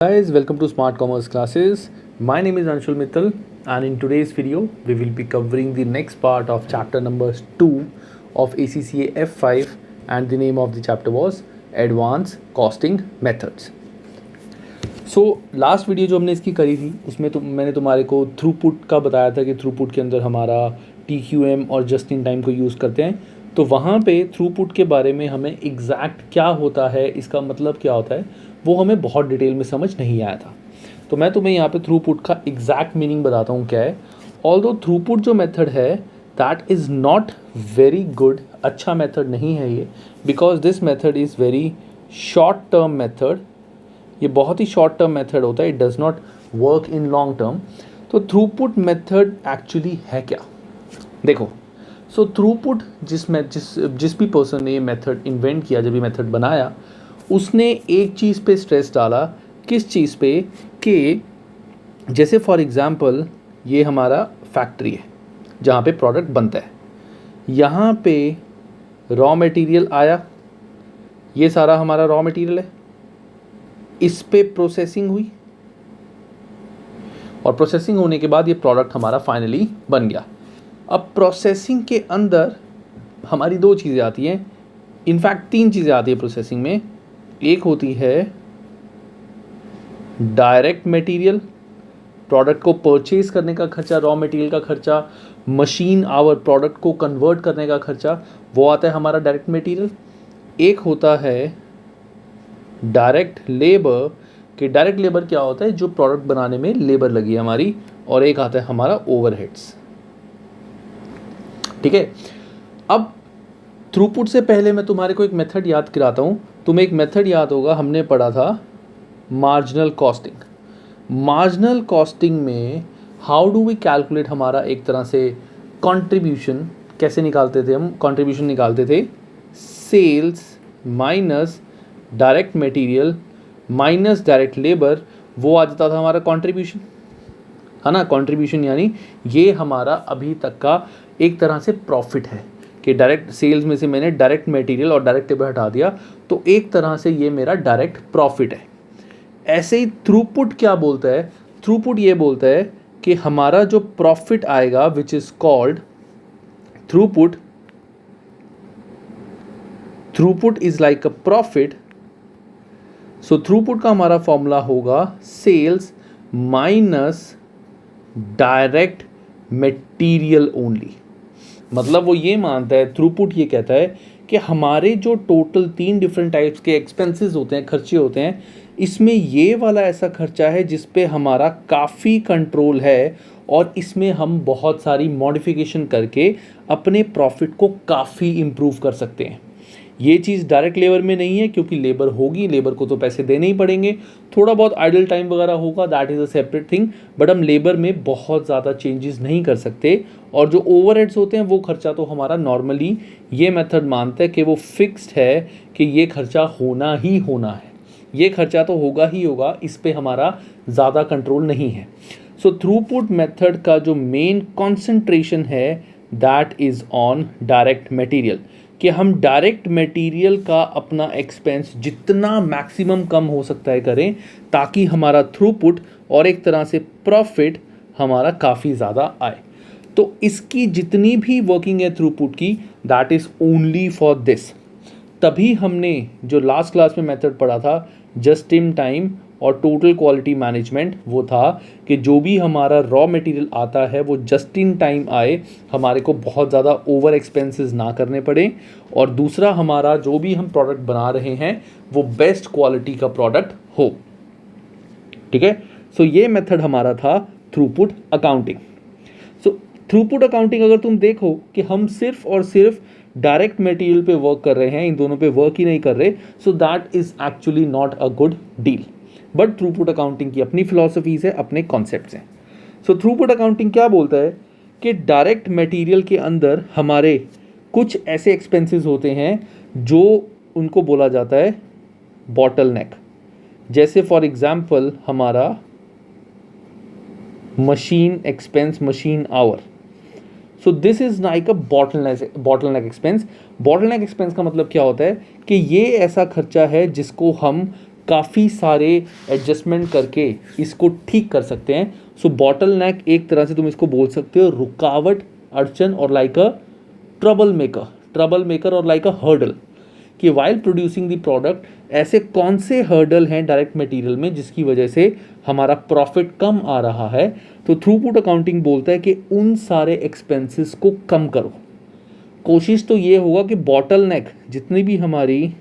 Guys, welcome to Smart Commerce Classes. My name is Anshul Mittal, and in today's video, we will be covering the next part of chapter number 2 of ACCA F5, and the name of the chapter was Advanced Costing Methods. So last video जो हमने इसकी करी थी उसमें मैंने तुम्हारे को throughput का बताया था कि थ्रूपुट के अंदर हमारा TQM और जस्ट इन टाइम को यूज़ करते हैं। तो वहाँ पे थ्रूपुट के बारे में हमें एग्जैक्ट क्या होता है, इसका मतलब क्या होता है, वो हमें बहुत डिटेल में समझ नहीं आया था। तो मैं तुम्हें यहाँ पे थ्रूपुट का एग्जैक्ट मीनिंग बताता हूँ क्या है। ऑल्दो थ्रूपुट जो मेथड है that is not very good, अच्छा मेथड नहीं है ये, because this method is very short term method. ये बहुत ही शॉर्ट टर्म मेथड होता है, it does not work in long term. तो थ्रूपुट मेथड एक्चुअली है क्या, देखो। सो थ्रूपुट जिस भी पर्सन ने ये मेथड इन्वेंट किया, जब ये मेथड बनाया, उसने एक चीज़ पे स्ट्रेस डाला। किस चीज़ पे? कि जैसे फॉर एग्ज़ाम्पल ये हमारा फैक्ट्री है जहाँ पे प्रोडक्ट बनता है, यहाँ पे रॉ मटेरियल आया, ये सारा हमारा रॉ मटेरियल है, इस पे प्रोसेसिंग हुई और प्रोसेसिंग होने के बाद ये प्रोडक्ट हमारा फाइनली बन गया। अब प्रोसेसिंग के अंदर हमारी दो चीज़ें आती हैं, इनफैक्ट तीन चीज़ें आती है प्रोसेसिंग में। एक होती है डायरेक्ट मटेरियल, प्रोडक्ट को परचेज करने का खर्चा, रॉ मटेरियल का खर्चा, मशीन आवर प्रोडक्ट को कन्वर्ट करने का खर्चा, वो आता है हमारा डायरेक्ट मटेरियल। एक होता है डायरेक्ट लेबर, कि डायरेक्ट लेबर क्या होता है, जो प्रोडक्ट बनाने में लेबर लगी है हमारी, और एक आता है हमारा ओवरहेड्स। ठीक है। अब थ्रूपुट से पहले मैं तुम्हारे को एक मेथड याद कराता हूँ। तुम्हें एक मेथड याद होगा, हमने पढ़ा था मार्जिनल कॉस्टिंग। मार्जिनल कॉस्टिंग में हाउ डू वी कैलकुलेट हमारा एक तरह से कंट्रीब्यूशन कैसे निकालते थे हम? कंट्रीब्यूशन निकालते थे sales minus direct material minus direct labour, वो आ जाता था हमारा कंट्रीब्यूशन, है ना। कंट्रीब्यूशन यानी ये हमारा अभी तक का एक तरह से प्रॉफिट है कि डायरेक्ट सेल्स में से मैंने डायरेक्ट मटेरियल और डायरेक्ट लेबर हटा दिया, तो एक तरह से ये मेरा डायरेक्ट प्रॉफिट है। ऐसे ही थ्रूपुट क्या बोलता है? थ्रूपुट ये बोलता है कि हमारा जो प्रॉफिट आएगा which is called throughput, throughput is like a profit. So throughput का हमारा फॉर्मूला होगा sales minus direct material only. मतलब वो ये मानता है, थ्रूपुट ये कहता है कि हमारे जो टोटल 3 डिफरेंट टाइप्स के एक्सपेंसेस होते हैं, खर्चे होते हैं, इसमें ये वाला ऐसा खर्चा है जिस पे हमारा काफ़ी कंट्रोल है और इसमें हम बहुत सारी मॉडिफिकेशन करके अपने प्रॉफिट को काफ़ी इम्प्रूव कर सकते हैं। ये चीज़ डायरेक्ट लेबर में नहीं है, क्योंकि लेबर होगी, लेबर को तो पैसे देने ही पड़ेंगे, थोड़ा बहुत आइडल टाइम वगैरह होगा, that is a separate thing, but हम लेबर में बहुत ज़्यादा चेंजेस नहीं कर सकते। और जो ओवरहेड्स होते हैं वो खर्चा तो हमारा नॉर्मली ये मेथड मानता है कि वो फिक्स्ड है, कि ये खर्चा होना ही होना है, ये खर्चा तो होगा ही होगा, इस पर हमारा ज़्यादा कंट्रोल नहीं है। सो थ्रूपुट मेथड का जो मेन कॉन्सेंट्रेशन है that is on direct material, कि हम डायरेक्ट मटेरियल का अपना एक्सपेंस जितना मैक्सिमम कम हो सकता है करें, ताकि हमारा थ्रूपुट और एक तरह से प्रॉफिट हमारा काफ़ी ज़्यादा आए। तो इसकी जितनी भी वर्किंग है थ्रूपुट की, that is only for this. तभी हमने जो लास्ट क्लास में मेथड पढ़ा था जस्ट इन टाइम और टोटल क्वालिटी मैनेजमेंट, वो था कि जो भी हमारा रॉ मटेरियल आता है वो जस्ट इन टाइम आए, हमारे को बहुत ज़्यादा ओवर एक्सपेंसेस ना करने पड़े, और दूसरा हमारा जो भी हम प्रोडक्ट बना रहे हैं वो बेस्ट क्वालिटी का प्रोडक्ट हो। ठीक है। सो ये मेथड हमारा था थ्रूपुट अकाउंटिंग। सो थ्रूपुट अकाउंटिंग अगर तुम देखो कि हम सिर्फ और सिर्फ डायरेक्ट मटेरियल पे वर्क कर रहे हैं, इन दोनों पे वर्क ही नहीं कर रहे, सो that is actually not a good deal. But throughput accounting की अपनी फिलॉसफीज है, अपने कॉन्सेप्ट्स हैं। सो थ्रूपुट अकाउंटिंग क्या बोलता है कि डायरेक्ट मटेरियल के अंदर हमारे कुछ ऐसे एक्सपेंसेस होते हैं जो उनको बोला जाता है बॉटल नेक। जैसे फॉर एग्जाम्पल हमारा machine expense, machine our. So this is like a bottleneck expense. Bottleneck expense का मतलब क्या होता है कि ये ऐसा खर्चा है जिसको हम काफ़ी सारे एडजस्टमेंट करके इसको ठीक कर सकते हैं. सो बॉटल नेक एक तरह से तुम इसको बोल सकते हो रुकावट, अड़चन और लाइक अ ट्रबल मेकर और लाइक अ हर्डल, कि वाइल प्रोड्यूसिंग द प्रोडक्ट ऐसे कौन से हर्डल हैं डायरेक्ट मटेरियल में जिसकी वजह से हमारा प्रॉफिट कम आ रहा है. तो थ्रूपुट अकाउंटिंग बोलता है कि उन सारे एक्सपेंसेस को कम करो. कोशिश तो ये होगा कि बॉटल नेक, जितनी भी हमारी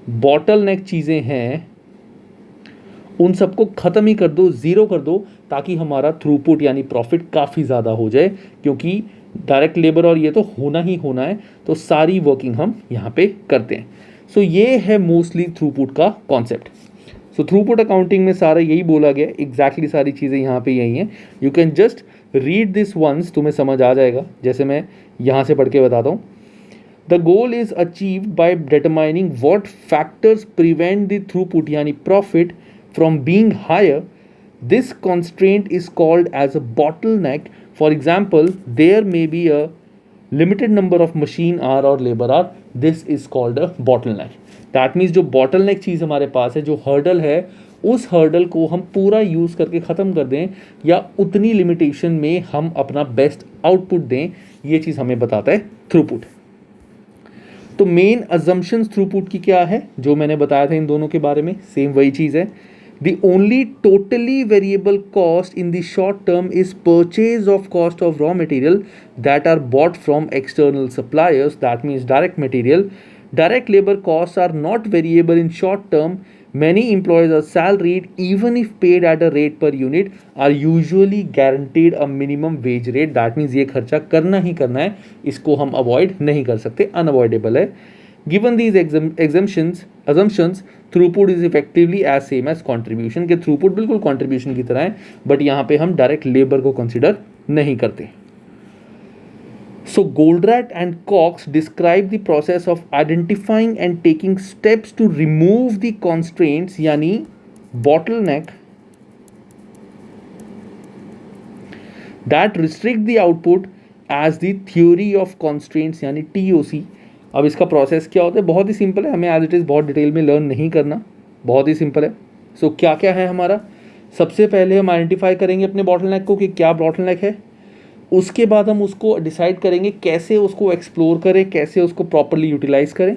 बॉटल नेक चीज़ें हैं उन सबको ख़त्म ही कर दो, ज़ीरो कर दो, ताकि हमारा थ्रूपुट यानी प्रॉफिट काफ़ी ज़्यादा हो जाए, क्योंकि डायरेक्ट लेबर और ये तो होना ही होना है. तो सारी वर्किंग हम यहाँ पे करते हैं. सो ये है मोस्टली थ्रूपुट का कॉन्सेप्ट. सो थ्रूपुट अकाउंटिंग में सारा यही बोला गया, एग्जैक्टली सारी चीज़ें यहाँ पे यही हैं. You can just read this once, तुम्हें समझ आ जाएगा जैसे मैं यहाँ से पढ़ के बताता हूँ. The goal is achieved by determining what factors prevent the throughput यानी profit from being higher. This constraint is called as a bottleneck. For example, there may be a limited number of machine hour or labor hour. This is called a bottleneck. That means जो bottleneck चीज़ हमारे पास है, जो hurdle है, उस hurdle को हम पूरा use करके ख़त्म कर दें या उतनी लिमिटेशन में हम अपना बेस्ट आउटपुट दें, ये चीज़ हमें बताता है थ्रूपुट. तो मेन अजम्पशंस थ्रूपुट की क्या है, जो मैंने बताया था इन दोनों के बारे में, सेम वही चीज़ है. The only totally variable cost in the short term is purchase of cost of raw material that are bought from external suppliers, that means direct material. Direct labor costs are not variable in short term. Many employees are salaried, even if paid at a rate per unit, are usually guaranteed a minimum wage rate. That means ये खर्चा करना ही करना है, इसको हम avoid नहीं कर सकते, unavoidable है. Given these assumptions, throughput is effectively as same as contribution. कि throughput बिल्कुल contribution की तरह है, but यहाँ पे हम direct labor को consider नहीं करते. So Goldratt and Cox describe the process of identifying and taking steps to remove the constraints यानी bottleneck that restrict the output as the theory of constraints यानी TOC. अब इसका प्रोसेस क्या होता है, बहुत ही सिंपल है, हमें एज इट इज़ बहुत डिटेल में लर्न नहीं करना, बहुत ही सिंपल है. सो क्या क्या है हमारा, सबसे पहले हम आइडेंटिफाई करेंगे अपने बॉटलनेक को कि क्या बॉटलनेक है. उसके बाद हम उसको डिसाइड करेंगे कैसे उसको एक्सप्लोर करें, कैसे उसको प्रॉपरली यूटिलाइज करें.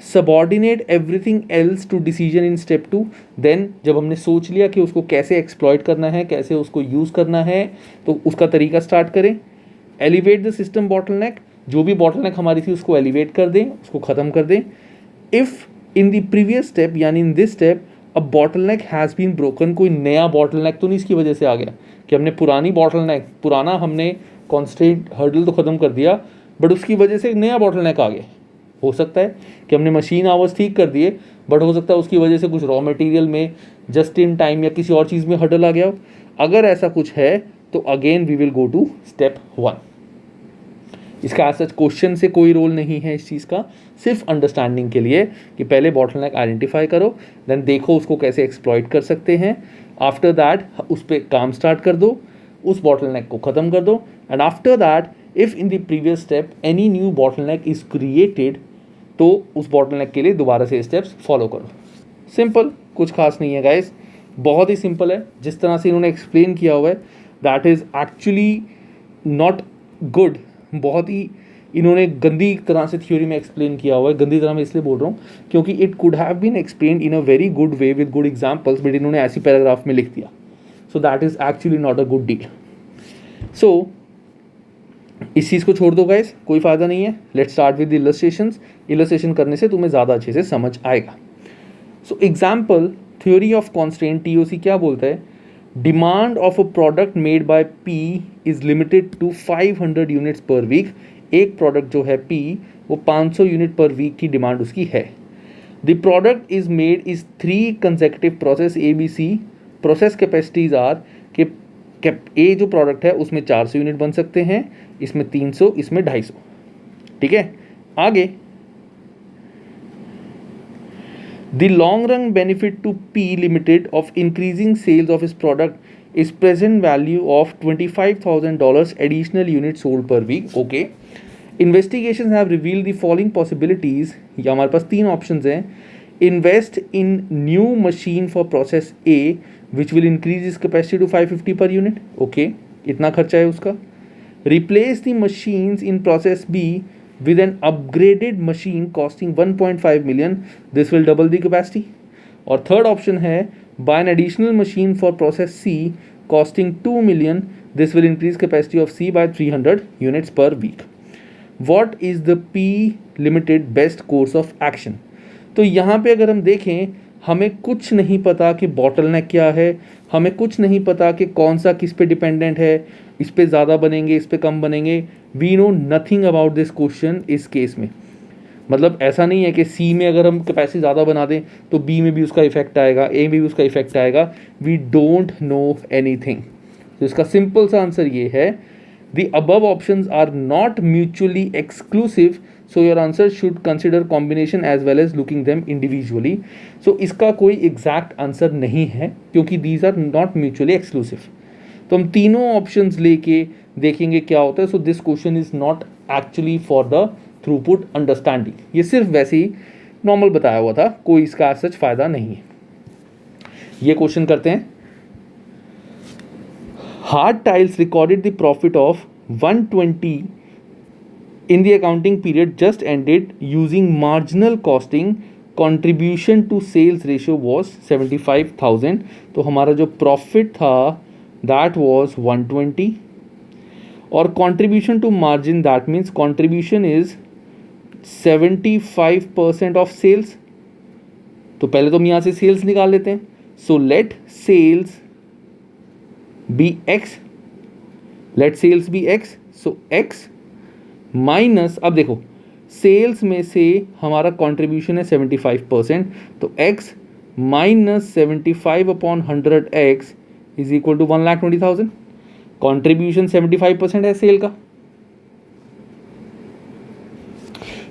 Subordinate everything else to decision in step 2. Then जब हमने सोच लिया कि उसको कैसे एक्सप्लॉइट करना है, कैसे उसको यूज़ करना है, तो उसका तरीका स्टार्ट करें. एलिवेट द सिस्टम बॉटलनेक, जो भी बॉटलनेक हमारी थी उसको एलिवेट कर दें, उसको ख़त्म कर दें. If in the previous step यानी in this step a bottleneck has been broken, कोई नया बॉटलनेक तो नहीं इसकी वजह से आ गया कि हमने पुराना हमने कॉन्स्टेंट हर्डल तो ख़त्म कर दिया, बट उसकी वजह से एक नया बॉटलनेक आ गया. हो सकता है कि हमने मशीन आवर्स ठीक कर दिए, बट हो सकता है उसकी वजह से कुछ रॉ मटेरियल में जस्ट इन टाइम या किसी और चीज़ में हर्डल आ गया हो. अगर ऐसा कुछ है तो again we will go to step 1. इसका सच क्वेश्चन से कोई रोल नहीं है इस चीज़ का, सिर्फ अंडरस्टैंडिंग के लिए कि पहले बॉटलनेक आइडेंटिफाई करो, देन देखो उसको कैसे एक्सप्लॉइट कर सकते हैं. आफ्टर दैट उस पर काम स्टार्ट कर दो, उस बॉटलनेक को ख़त्म कर दो. And after that if in the previous step any new bottleneck is created, तो उस बॉटलनेक के लिए दोबारा से स्टेप्स फॉलो करो. सिंपल, कुछ खास नहीं है गाइस, बहुत ही सिंपल है. जिस तरह से इन्होंने एक्सप्लेन किया हुआ है that is actually not good. बहुत ही इन्होंने गंदी तरह से थ्योरी में एक्सप्लेन किया हुआ है. गंदी तरह मैं इसलिए बोल रहा हूँ क्योंकि it could have been explain in a very good way with good examples, but इन्होंने ऐसी पैराग्राफ में लिख दिया. So that is actually not a good deal. So इस चीज़ को छोड़ दो गाइस, कोई फ़ायदा नहीं है. Let's start with illustrations. Illustration करने से तुम्हें ज़्यादा अच्छे से समझ आएगा. So example, theory of constraint TOC क्या बोलता है, demand of a product made by P is limited to 500 units per week. एक प्रोडक्ट जो है P वो 500 यूनिट पर वीक की डिमांड उसकी है. The product is made is 3 consecutive process ABC. Process capacities are कि ए जो प्रोडक्ट है उसमें 400 यूनिट बन सकते हैं, इसमें 300, इसमें 250. ठीक है, आगे the long run benefit to P limited of increasing sales of इस product is present value of $25,000 additional unit sold per week. Okay, investigation have revealed the following possibilities. या हमारे पास 3 ऑप्शंस हैं. Invest in new machine for process A which will increase इस capacity to 550 per unit. Okay, इतना खर्चा है उसका. Replace the machines in process B with an upgraded machine costing 1.5 million, this will double the capacity. और third option है buy an additional machine for process C costing 2 million, this will increase capacity of C by 300 units per week. What is the P limited best course of action? तो यहाँ पे अगर हम देखें, हमें कुछ नहीं पता कि बॉटलनेक क्या है, हमें कुछ नहीं पता कि कौन सा किस पे डिपेंडेंट है, इस पे ज़्यादा बनेंगे, इस पे कम बनेंगे. We know nothing about this question इस केस में. मतलब ऐसा नहीं है कि सी में अगर हम कैपेसिटी ज़्यादा बना दें तो बी में भी उसका इफेक्ट आएगा, ए में भी उसका इफेक्ट आएगा. We don't know anything. तो इसका सिंपल सा आंसर ये है, the above options are not mutually exclusive, so your answer should consider combination as well as looking them individually. So इसका कोई एग्जैक्ट आंसर नहीं है क्योंकि these are not mutually exclusive. तो हम तीनों ऑप्शंस लेके देखेंगे क्या होता है. So this question is not actually for the throughput understanding. ये सिर्फ वैसे ही नॉर्मल बताया हुआ था, कोई इसका सच फायदा नहीं है. ये क्वेश्चन करते हैं. Hard tiles recorded the profit of 120 in the accounting period just ended using marginal costing. contribution to sales ratio was 75,000. तो हमारा जो प्रॉफिट था that was 120 और contribution to margin that means contribution is 75% of sales. तो पहले तो हम यहाँ से सेल्स निकाल लेते हैं. so let sales be x, let sales be x. so x minus, अब देखो सेल्स में से हमारा कंट्रीब्यूशन है 75%, तो x minus 75 upon 100x is equal to 1,20,000. Contribution 75% है सेल का.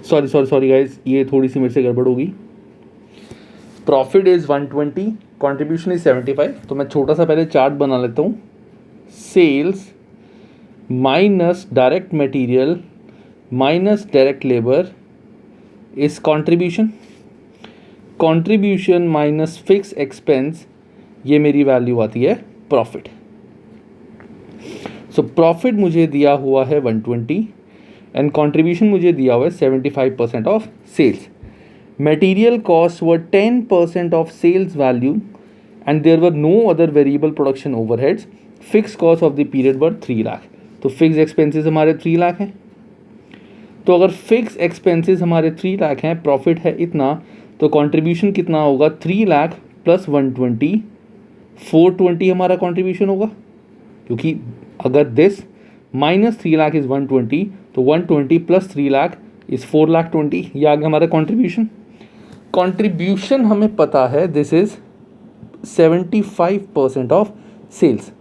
सॉरी गाइज, ये थोड़ी सी मेरे से गड़बड़ होगी. Profit is 120, contribution is 75. तो मैं छोटा सा पहले चार्ट बना लेता हूँ. Sales minus direct material minus direct labour is contribution. Contribution minus fix expense, ये मेरी वैल्यू आती है प्रॉफिट. सो प्रॉफिट मुझे दिया हुआ है 120 एंड कंट्रीब्यूशन मुझे दिया हुआ है 75% of sales. Material cost were 10% of sales value and there were no other variable production overheads. Fix cost of the period were 3 lakh. तो फिक्स एक्सपेंसेस हमारे 3 लाख हैं. तो अगर फिक्स एक्सपेंसेस हमारे 3 लाख हैं, प्रॉफिट है इतना, तो कंट्रीब्यूशन कितना होगा 3 लाख प्लस 120, 420 हमारा कंट्रीब्यूशन होगा. क्योंकि अगर दिस माइनस 3 लाख इज़ 120, तो 120 प्लस 3 लाख इज़ 4,20,000. ये आ गया हमारा कंट्रीब्यूशन. कंट्रीब्यूशन हमें पता है this is 75% of sales.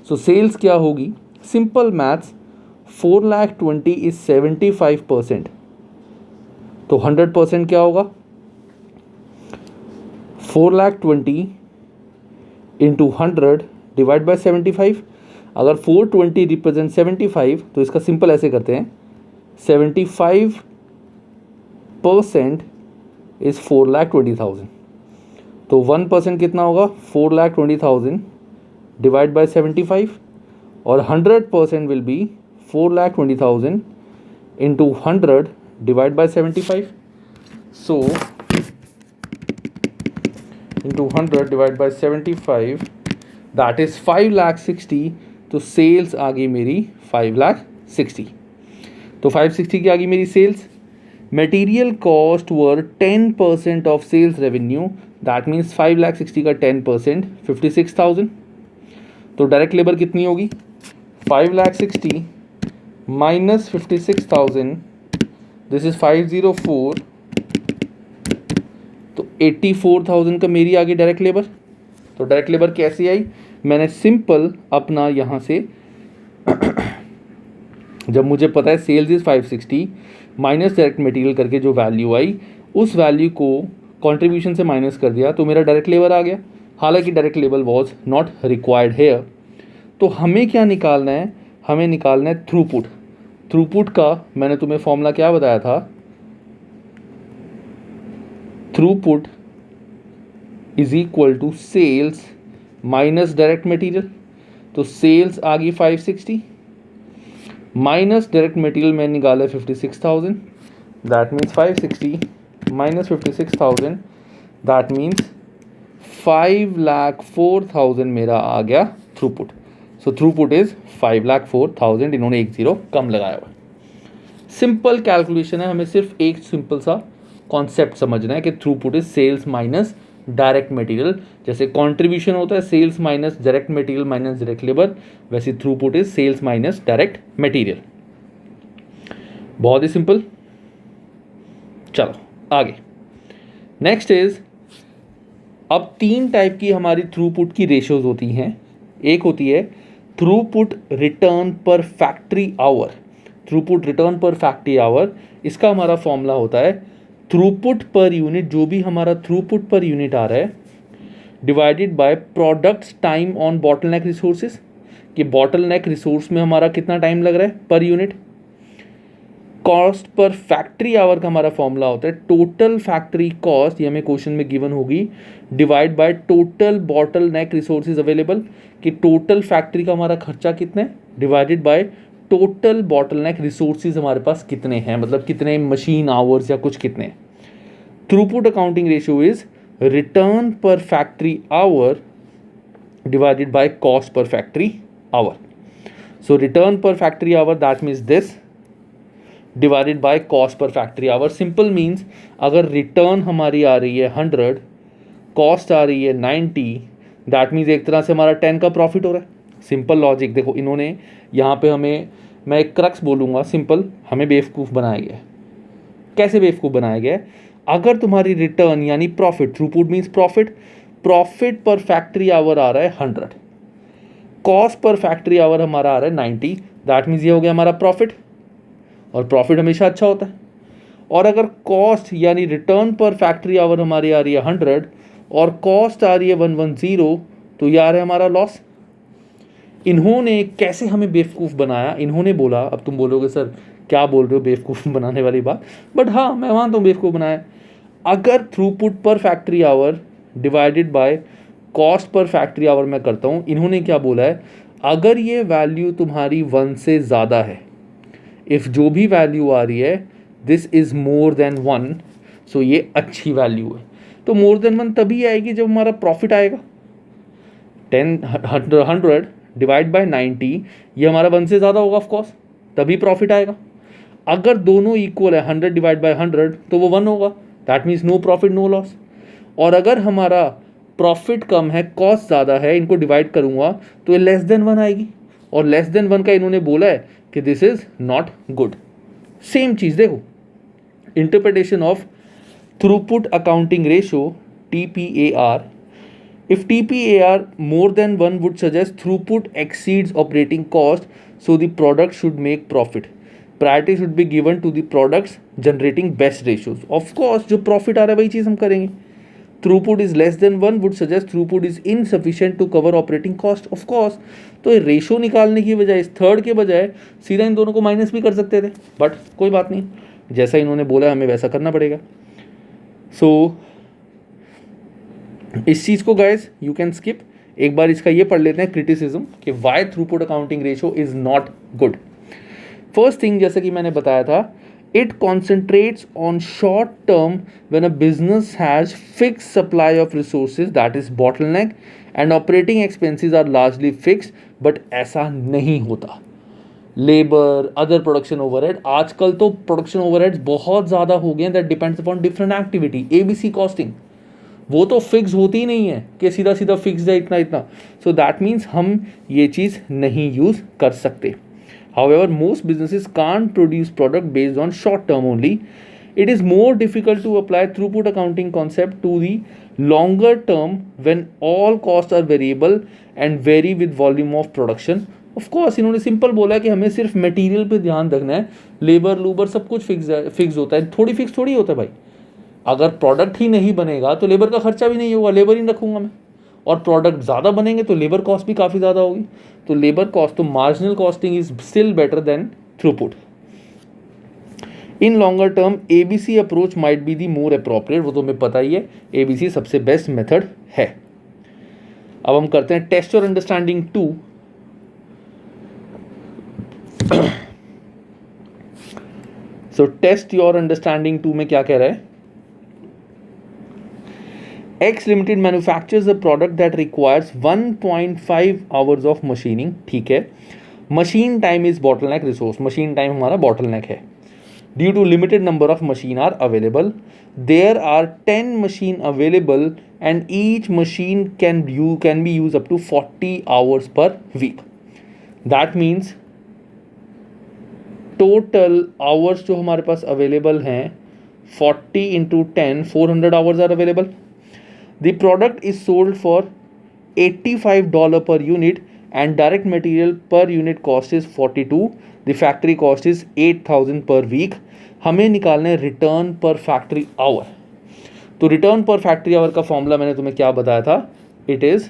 So sales क्या होगी, सिंपल मैथ्स, 4,20,000 इज 75%. तो 100% क्या होगा, 4,20,000 इंटू 100 डिवाइड बाई 75. अगर 420 रिप्रेजेंट 75, तो इसका सिंपल ऐसे करते हैं, 75% इज 4,20,000. तो 1% कितना होगा, 4,20,000 डिवाइड बाई 75 और 100% will be 4,20,000 into 100 divide by 75. So into 100 divide by 75 that is 5,60,000. तो सेल्स आ गई मेरी 5,60,000. तो 560 की आ गई मेरी sales. Material cost were 10% of sales revenue, that means 5,60,000 का 10% 56,000. तो डायरेक्ट लेबर कितनी होगी, 5,60,000 माइनस 56,000, दिस इज 504. तो 84,000 का मेरी आ गई डायरेक्ट लेबर. तो डायरेक्ट लेबर कैसे आई, मैंने सिंपल अपना यहाँ से जब मुझे पता है sales is 560 minus direct material करके जो वैल्यू आई, उस वैल्यू को कंट्रीब्यूशन से माइनस कर दिया, तो मेरा डायरेक्ट लेबर आ गया. हालांकि direct labour was not required here. तो हमें क्या निकालना है, हमें निकालना है थ्रूपुट. थ्रूपुट का मैंने तुम्हें फॉर्मूला क्या बताया था, throughput is equal to sales minus direct material. तो सेल्स आ गई 560 माइनस डायरेक्ट मटेरियल में निकाला 56,000, that means 560 minus 56,000, that means 5,04,000 मेरा आ गया थ्रूपुट। सो थ्रूपुट इज 5,04,000, इन्होंने एक जीरो कम लगाया हुआ। सिंपल कैलकुलेशन है, हमें सिर्फ एक सिंपल सा कॉन्सेप्ट समझना है कि throughput is sales minus direct material. जैसे कंट्रीब्यूशन होता है sales minus direct material minus direct labour, वैसे throughput is sales minus direct material. बहुत ही सिंपल। चलो आगे, नेक्स्ट इज, अब 3 टाइप की हमारी थ्रूपुट की रेशियोज होती हैं। एक होती है throughput return per factory our. Throughput return per factory our, इसका हमारा फॉर्मूला होता है थ्रूपुट पर यूनिट, जो भी हमारा थ्रूपुट पर यूनिट आ रहा है, divided by products time on bottleneck resources, कि बॉटलनेक रिसोर्स में हमारा कितना टाइम लग रहा है पर यूनिट। कॉस्ट पर फैक्ट्री आवर का हमारा फॉर्मूला होता है टोटल फैक्ट्री कॉस्ट, ये हमें क्वेश्चन में गिवन होगी, divide by total bottleneck resources available, कि टोटल फैक्ट्री का हमारा खर्चा कितना है, divided by total bottleneck resources हमारे पास कितने हैं, मतलब कितने मशीन आवर्स या कुछ कितने। Throughput accounting ratio is return per factory hour divided by cost पर factory hour. So return per factory hour that means this divided by cost पर फैक्ट्री आवर। सिंपल मीन्स अगर रिटर्न हमारी आ रही है 100, कॉस्ट आ रही है 90, दैट मीन्स एक तरह से हमारा 10 का प्रॉफिट हो रहा है। सिंपल लॉजिक देखो, इन्होंने यहाँ पे हमें, मैं एक क्रक्स बोलूँगा सिंपल, हमें बेवकूफ़ बनाया गया है। कैसे बेवकूफ़ बनाया गया है? अगर तुम्हारी रिटर्न यानी profit, throughput means profit, profit पर फैक्ट्री आवर आ रहा है 100, कॉस्ट पर फैक्ट्री आवर हमारा आ रहा है 90, दैट मीन्स ये हो गया हमारा प्रॉफिट, और प्रॉफिट हमेशा अच्छा होता है। और अगर कॉस्ट यानी रिटर्न पर फैक्ट्री आवर हमारी आ रही है 100 और कॉस्ट आ रही है 110, तो ये आ रहा है हमारा लॉस। इन्होंने कैसे हमें बेवकूफ़ बनाया, इन्होंने बोला, अब तुम बोलोगे सर क्या बोल रहे हो बेवकूफ़ बनाने वाली बात, बट हाँ मैं मानता हूँ बेवकूफ़ बनाया। अगर throughput per factory hour divided by cost पर फैक्ट्री आवर मैं करता हूँ, इन्होंने क्या बोला है, अगर ये वैल्यू तुम्हारी 1 से ज़्यादा है, इफ़ जो भी वैल्यू आ रही है दिस इज़ मोर देन 1, सो ये अच्छी वैल्यू है। तो मोर देन 1 तभी आएगी जब हमारा प्रॉफिट आएगा। 100 डिवाइड बाय 90, ये हमारा 1 से ज़्यादा होगा ऑफकोर्स, तभी प्रॉफिट आएगा। अगर दोनों इक्वल है 100 डिवाइड बाय 100 तो वो 1 होगा, that means no profit no loss. और अगर हमारा प्रॉफिट कम है कॉस्ट ज़्यादा है, इनको डिवाइड करूँगा तो ये लेस देन 1 आएगी, और लेस देन 1 का इन्होंने बोला है कि this is not good. Same चीज़ देखो, interpretation of throughput accounting ratio TPAR. If TPAR more than 1 would suggest throughput exceeds operating cost, so the product should make profit. Priority should be given to the products generating best ratios. Of course, जो profit आ रहा है वही चीज़ हम करेंगे. Throughput is less than 1 would suggest throughput is insufficient to cover operating cost. Of course, तो ये ratio निकालने की बजाय, इस थर्ड के बजाय सीधा इन दोनों को माइनस भी कर सकते थे, बट कोई बात नहीं, जैसा इन्होंने बोला हमें वैसा करना पड़ेगा। सो इस चीज़ को गाइस यू कैन स्किप, एक बार इसका ये पढ़ लेते हैं क्रिटिसिज्म कि why throughput accounting ratio is not good. First thing, जैसे कि मैंने बताया था, it concentrates on short term when a business has fixed supply of resources, that is bottleneck, and operating expenses are largely fixed, but ऐसा नहीं होता। Labour, other production overhead, आजकल तो प्रोडक्शन ओवरहेड्स बहुत ज़्यादा हो गए हैं, that depends upon different activity. ABC costing वो तो फिक्स होती ही नहीं है कि सीधा सीधा फिक्स है इतना इतना, सो दैट मीन्स हम ये चीज़ नहीं यूज़ कर सकते। However, most businesses can't produce product based on short term only. It is more difficult to apply throughput accounting concept to the longer term when all costs are variable and vary with volume of production. Of course, इन्होंने simple बोला है कि हमें सिर्फ material पे ध्यान रखना है, लेबर लूबर सब कुछ फिक्स होता है, थोड़ी फिक्स थोड़ी होता है भाई। अगर प्रोडक्ट ही नहीं बनेगा तो लेबर का खर्चा भी नहीं होगा, लेबर ही रखूँगा मैं, और प्रोडक्ट ज़्यादा बनेंगे तो लेबर कॉस्ट भी काफ़ी ज़्यादा होगी। तो लेबर कॉस्ट, तो marginal costing is still better than throughput. In longer term ABC approach might be the more appropriate, वो तो हमें पता ही है ABC सबसे बेस्ट मेथड है। अब हम करते हैं test your understanding 2। So test your understanding 2 में क्या कह रहा है, X Limited manufactures a product that requires 1.5 hours of machining, ठीक है। Machine time is bottleneck resource, machine time हमारा बॉटलनेक है। Due to limited number of machine are available, there are 10 machine available and each machine can be use up to 40 hours per week. That means total hours जो हमारे पास available हैं 40 into 10, 400 hours are available. The product is sold for $85 per unit and direct material per unit cost is 42. The factory cost is 8,000 per week. हमें निकालना है return per factory hour. तो return per factory hour का formula मैंने तुम्हें क्या बताया था, it is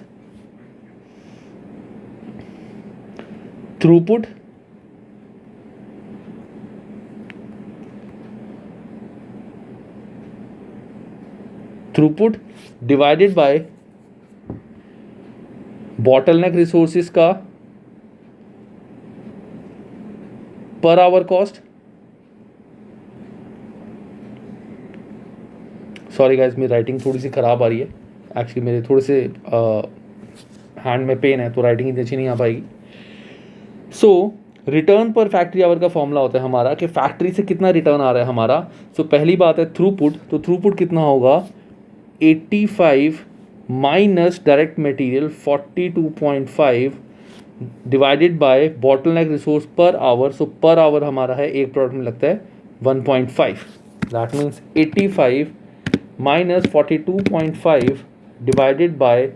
throughput divided by bottleneck resources का per hour cost. Sorry guys, मेरी राइटिंग थोड़ी सी ख़राब आ रही है, एक्चुअली मेरे थोड़े से हैंड में पेन है तो राइटिंग इतनी अच्छी नहीं आ पाएगी। सो रिटर्न पर फैक्ट्री आवर का फॉर्मूला होता है हमारा कि फैक्ट्री से कितना रिटर्न आ रहा है हमारा। सो पहली बात है थ्रूपुट, तो थ्रूपुट कितना होगा 85 minus direct material 42.5 divided by bottleneck resource per hour. So per hour हमारा है एक प्रोडक्ट में लगता है 1.5, that means 85 minus 42.5 divided by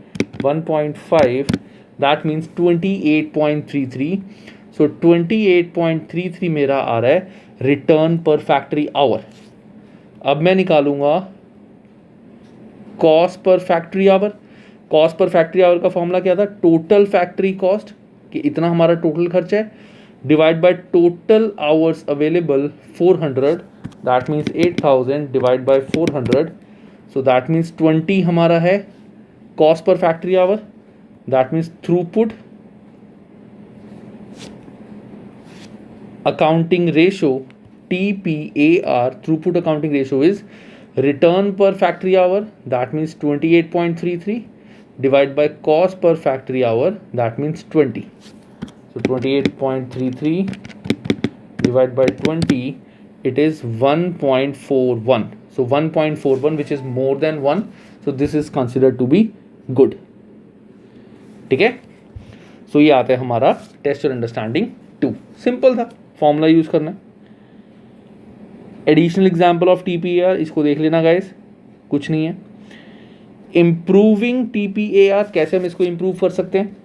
1.5, that means 28.33। सो 28.33 मेरा आ रहा है रिटर्न पर फैक्ट्री आवर। अब मैं निकालूंगा कॉस्ट पर फैक्ट्री आवर। कॉस्ट पर फैक्ट्री आवर का फॉर्मूला क्या था, टोटल फैक्ट्री कॉस्ट कि इतना हमारा टोटल खर्च है divide by total hours available 400, that means 8000 divide by 400। So that means 20 हमारा है कॉस्ट पर factory hour. That means throughput accounting ratio TPAR, throughput accounting ratio is return per factory hour, that means 28.33 divide by cost per factory hour, that means 20. So 28.33 divided by 20, it is 1.41. So 1.41 which is more than 1, so this is considered to be good. ठीक है, सो ये आता है हमारा test और understanding 2। Simple था, formula use करना है। एडिशनल एग्जाम्पल ऑफ TPAR, इसको देख लेना गाइस, कुछ नहीं है। इम्प्रूविंग TPAR, कैसे हम इसको इम्प्रूव कर सकते हैं,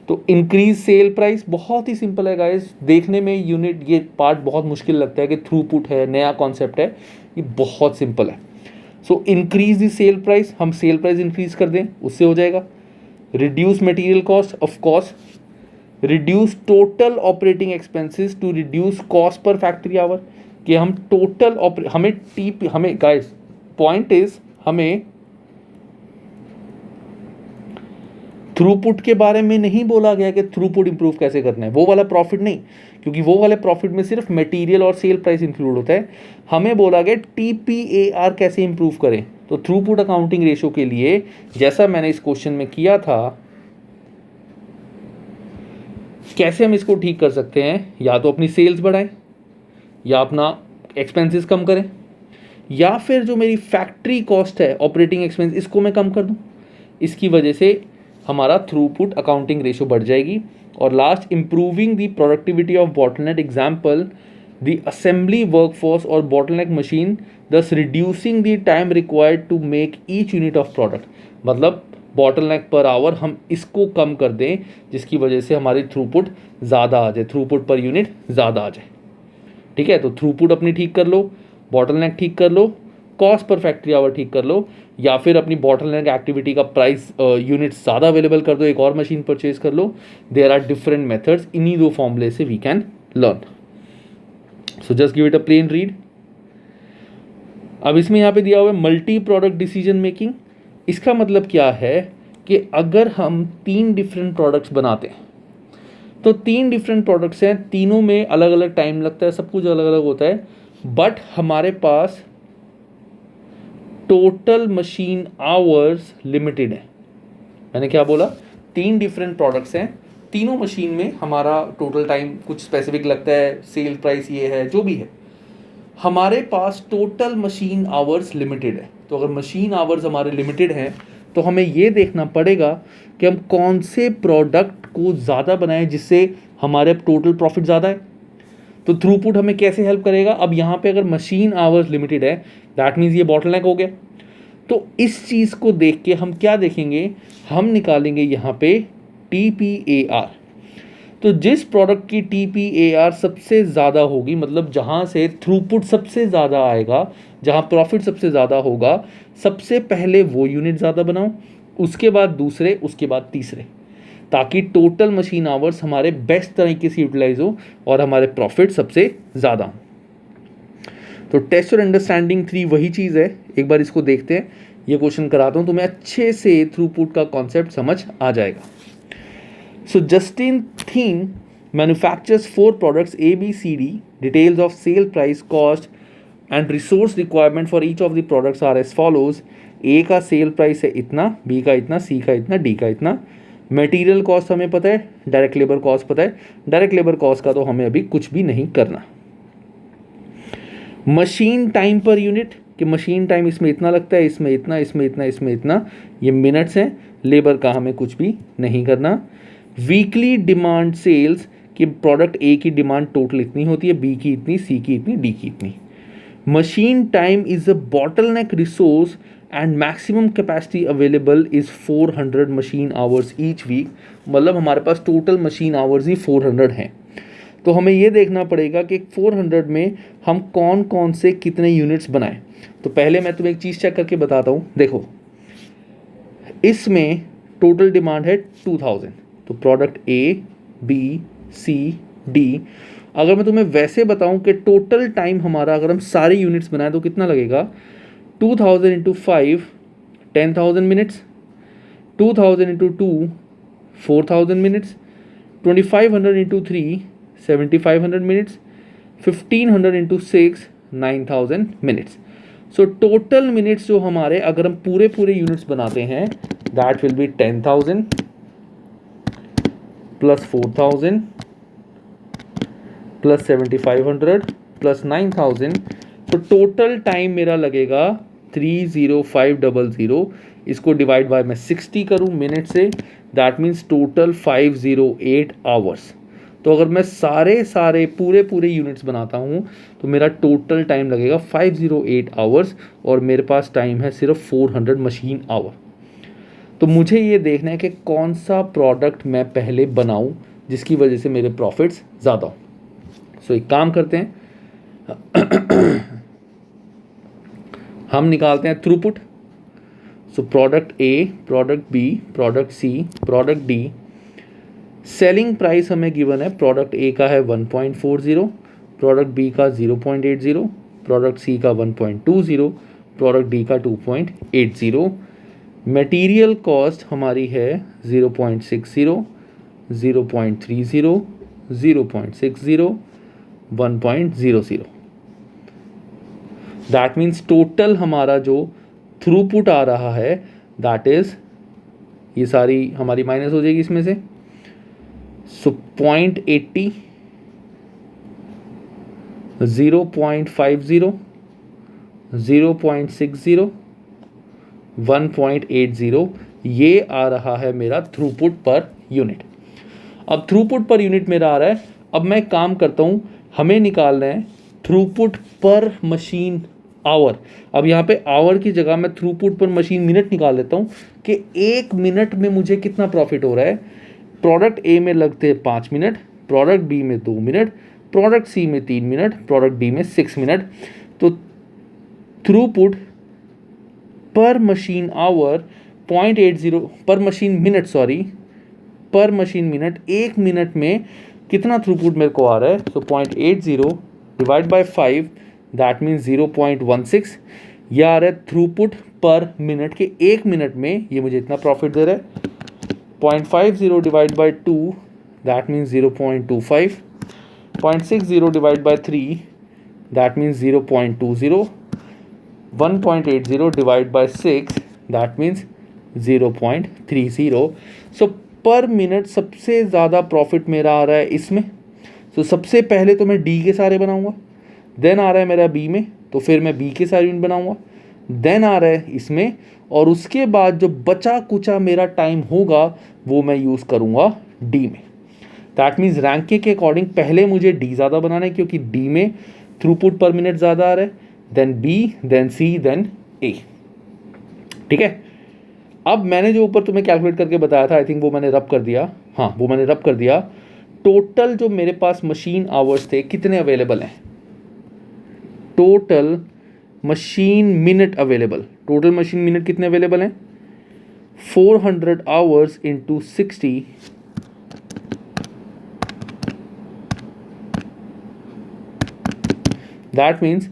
तो इंक्रीज सेल प्राइस, बहुत ही सिंपल है गाइस। देखने में यूनिट ये पार्ट बहुत मुश्किल लगता है कि थ्रूपुट है, नया कॉन्सेप्ट है, ये बहुत सिंपल है। So increase the sale price, हम सेल प्राइस इंक्रीज कर दें उससे हो जाएगा। Reduce material cost, of course. Reduce total operating expenses to reduce cost पर फैक्ट्री आवर, कि हम टोटल हमें गाइस पॉइंट इज हमें थ्रूपुट के बारे में नहीं बोला गया कि थ्रूपुट इंप्रूव कैसे करना है, वो वाला प्रॉफिट नहीं, क्योंकि वो वाले प्रॉफिट में सिर्फ मटेरियल और सेल प्राइस इंक्लूड होता है। हमें बोला गया TPAR कैसे इंप्रूव करें। तो थ्रूपुट अकाउंटिंग रेशो के लिए जैसा मैंने इस क्वेश्चन में किया था, कैसे हम इसको ठीक कर सकते हैं, या तो अपनी सेल्स बढ़ाएं, या अपना एक्सपेंसेस कम करें, या फिर जो मेरी फैक्ट्री कॉस्ट है ऑपरेटिंग एक्सपेंस, इसको मैं कम कर दूं। इसकी वजह से हमारा थ्रूपुट अकाउंटिंग रेशो बढ़ जाएगी। और last, improving the productivity of bottleneck, example the assembly workforce और bottleneck machine, thus reducing the time required to make each unit of product. मतलब बॉटलनेक पर आवर हम इसको कम कर दें, जिसकी वजह से हमारी थ्रूपुट ज़्यादा आ जाए, थ्रूपुट पर यूनिट ज़्यादा आ जाए। ठीक है, तो थ्रूपुट अपनी ठीक कर लो, बॉटलनेक ठीक कर लो, कॉस्ट पर फैक्ट्री आवर ठीक कर लो, या फिर अपनी बॉटलनेक एक्टिविटी का प्राइस यूनिट ज़्यादा अवेलेबल कर दो, एक और मशीन परचेज कर लो। देयर आर डिफरेंट मेथड्स, इन्हीं दो फॉर्मूले से we can learn. So just give it a plain read. अब इसमें यहाँ पे दिया हुआ है मल्टी प्रोडक्ट डिसीजन मेकिंग। इसका मतलब क्या है कि अगर हम 3 डिफरेंट प्रोडक्ट्स बनाते हैं तो 3 डिफरेंट प्रोडक्ट्स हैं, तीनों में अलग अलग टाइम लगता है, सब कुछ अलग अलग होता है, बट हमारे पास टोटल मशीन आवर्स लिमिटेड है। मैंने क्या बोला, 3 डिफरेंट प्रोडक्ट्स हैं, तीनों मशीन में हमारा टोटल टाइम कुछ स्पेसिफिक लगता है, सेल प्राइस ये है, जो भी है, हमारे पास टोटल मशीन आवर्स लिमिटेड है। तो अगर मशीन आवर्स हमारे लिमिटेड हैं तो हमें ये देखना पड़ेगा कि हम कौन से प्रोडक्ट को ज़्यादा बनाएं जिससे हमारे टोटल प्रॉफिट ज़्यादा है। तो थ्रूपुट हमें कैसे हेल्प करेगा, अब यहाँ पे अगर मशीन आवर्स लिमिटेड है दैट मीन्स ये बॉटलनेक हो गया। तो इस चीज़ को देख के हम क्या देखेंगे, हम निकालेंगे यहाँ पे TPAR। तो जिस प्रोडक्ट की TPAR सबसे ज़्यादा होगी, मतलब जहाँ से थ्रूपुट सबसे ज़्यादा आएगा, जहाँ प्रॉफिट सबसे ज़्यादा होगा, सबसे पहले वो यूनिट ज़्यादा बनाओ, उसके बाद दूसरे, उसके बाद तीसरे, ताकि टोटल मशीन आवर्स हमारे बेस्ट तरीके से यूटिलाइज हो और हमारे प्रॉफिट सबसे ज़्यादा हो। तो टेस्ट और अंडरस्टैंडिंग 3 वही चीज़ है। एक बार इसको देखते हैं, ये क्वेश्चन कराता हूँ, तुम्हें अच्छे से थ्रूपुट का कॉन्सेप्ट समझ आ जाएगा। So Justin Thien manufactures 4 products A, B, C, D. Details of sale price, cost and resource requirement for each of the products are as follows. A का सेल प्राइस है इतना, B का इतना, C का इतना, D का इतना। Material cost हमें पता है, डायरेक्ट लेबर कॉस्ट पता है, डायरेक्ट लेबर कॉस्ट का तो हमें अभी कुछ भी नहीं करना। मशीन टाइम पर यूनिट, कि मशीन टाइम इसमें इतना लगता है, इसमें इतना, इसमें इतना, इसमें इतना, ये मिनट्स हैं। लेबर का हमें कुछ भी नहीं करना। वीकली डिमांड सेल्स, कि प्रोडक्ट ए की डिमांड टोटल इतनी होती है, बी की इतनी, सी की इतनी, डी की इतनी। Machine time is a bottleneck resource and maximum capacity available is 400 machine hours each week. मतलब हमारे पास टोटल मशीन आवर्स ही 400 हैं। तो हमें ये देखना पड़ेगा कि 400 में हम कौन कौन से कितने यूनिट्स बनाएं। तो पहले मैं तुम्हें एक चीज़ चेक करके बताता हूँ। देखो, इसमें टोटल डिमांड है 2000, तो product A, B, C, D। अगर मैं तुम्हें वैसे बताऊं कि टोटल टाइम हमारा, अगर हम सारे यूनिट्स बनाएं तो कितना लगेगा, 2000 into 5 10,000 minutes, 2000 into 2 4000 minutes, 2500 into 3 7500 minutes, 1500 into 6 9000 minutes. So total minutes जो हमारे, अगर हम पूरे पूरे यूनिट्स बनाते हैं, that will be 10,000 plus 4000 plus 7500 plus 9000। तो टोटल टाइम मेरा लगेगा 30500। इसको डिवाइड बाय मैं 60 करूँ मिनट से, दैट मीन्स टोटल 508 आवर्स। तो अगर मैं सारे पूरे यूनिट्स बनाता हूँ तो मेरा टोटल टाइम लगेगा 508 आवर्स, और मेरे पास टाइम है सिर्फ 400 मशीन आवर। तो मुझे ये देखना है कि कौन सा प्रोडक्ट मैं पहले बनाऊं जिसकी वजह से मेरे प्रॉफिट्स ज़्यादा हो। सो एक काम करते हैं, हम निकालते हैं throughput. So product A, product B, product C, product D। Selling price हमें गिवन है, प्रोडक्ट A का है 1.40, प्रोडक्ट B का 0.80, प्रोडक्ट C का 1.20, प्रोडक्ट D का 2.80। मटेरियल कॉस्ट हमारी है 0.60, 0.30, 0.60, 1.00। दैट मीन्स टोटल हमारा जो थ्रूपुट आ रहा है, दैट इज, ये सारी हमारी माइनस हो जाएगी इसमें से। सो 0.80, 0.50, 0.60, 1.80, ये आ रहा है मेरा थ्रूपुट पर यूनिट। अब थ्रूपुट पर यूनिट मेरा आ रहा है। अब मैं काम करता हूँ, हमें निकालना है थ्रूपुट पर मशीन आवर। अब यहाँ पे आवर की जगह मैं थ्रूपुट पर मशीन मिनट निकाल लेता हूँ कि 1 मिनट में मुझे कितना प्रॉफिट हो रहा है। प्रोडक्ट A में लगते हैं 5 मिनट, प्रोडक्ट B में 2 मिनट, प्रोडक्ट C में 3 मिनट, प्रोडक्ट D में 6 मिनट। तो थ्रूपुट पर मशीन आवर 0.80 पर मशीन मिनट, पर मशीन मिनट, 1 मिनट में कितना थ्रूपुट मेरे को आ रहा है। सो 0.80 डिवाइड बाय 5, दैट मीन्स 0.16। यह आ रहा है थ्रूपुट पर मिनट के 1 मिनट में ये मुझे इतना प्रॉफिट दे रहा है. 0.50 divide by 2 that means 0.25. 0.60 divide by 3 that means 0.20. 1.80 divide by 6 that means 0.30. सो पर मिनट सबसे ज़्यादा प्रॉफिट मेरा आ रहा है इसमें. सो सबसे पहले तो मैं डी के सारे बनाऊंगा, देन आ रहा है मेरा बी में, तो फिर मैं बी के सारे यूनिट बनाऊंगा, देन आ रहा है इसमें, और उसके बाद जो बचा कुचा मेरा टाइम होगा वो मैं यूज़ करूंगा डी में. दैट मीन्स रैंकिंग के अकॉर्डिंग पहले मुझे डी ज़्यादा बनाना है क्योंकि डी में थ्रूपुट पर मिनट ज़्यादा आ रहा है, देन बी, देन सी, देन ए. ठीक है. अब मैंने जो ऊपर तुम्हें कैलकुलेट करके बताया था, आई थिंक वो मैंने रब कर दिया. हाँ, वो मैंने रब कर दिया. टोटल जो मेरे पास मशीन आवर्स थे कितने अवेलेबल हैं? Total machine minute available. Total machine minute कितने अवेलेबल हैं? 400 hours into 60. That means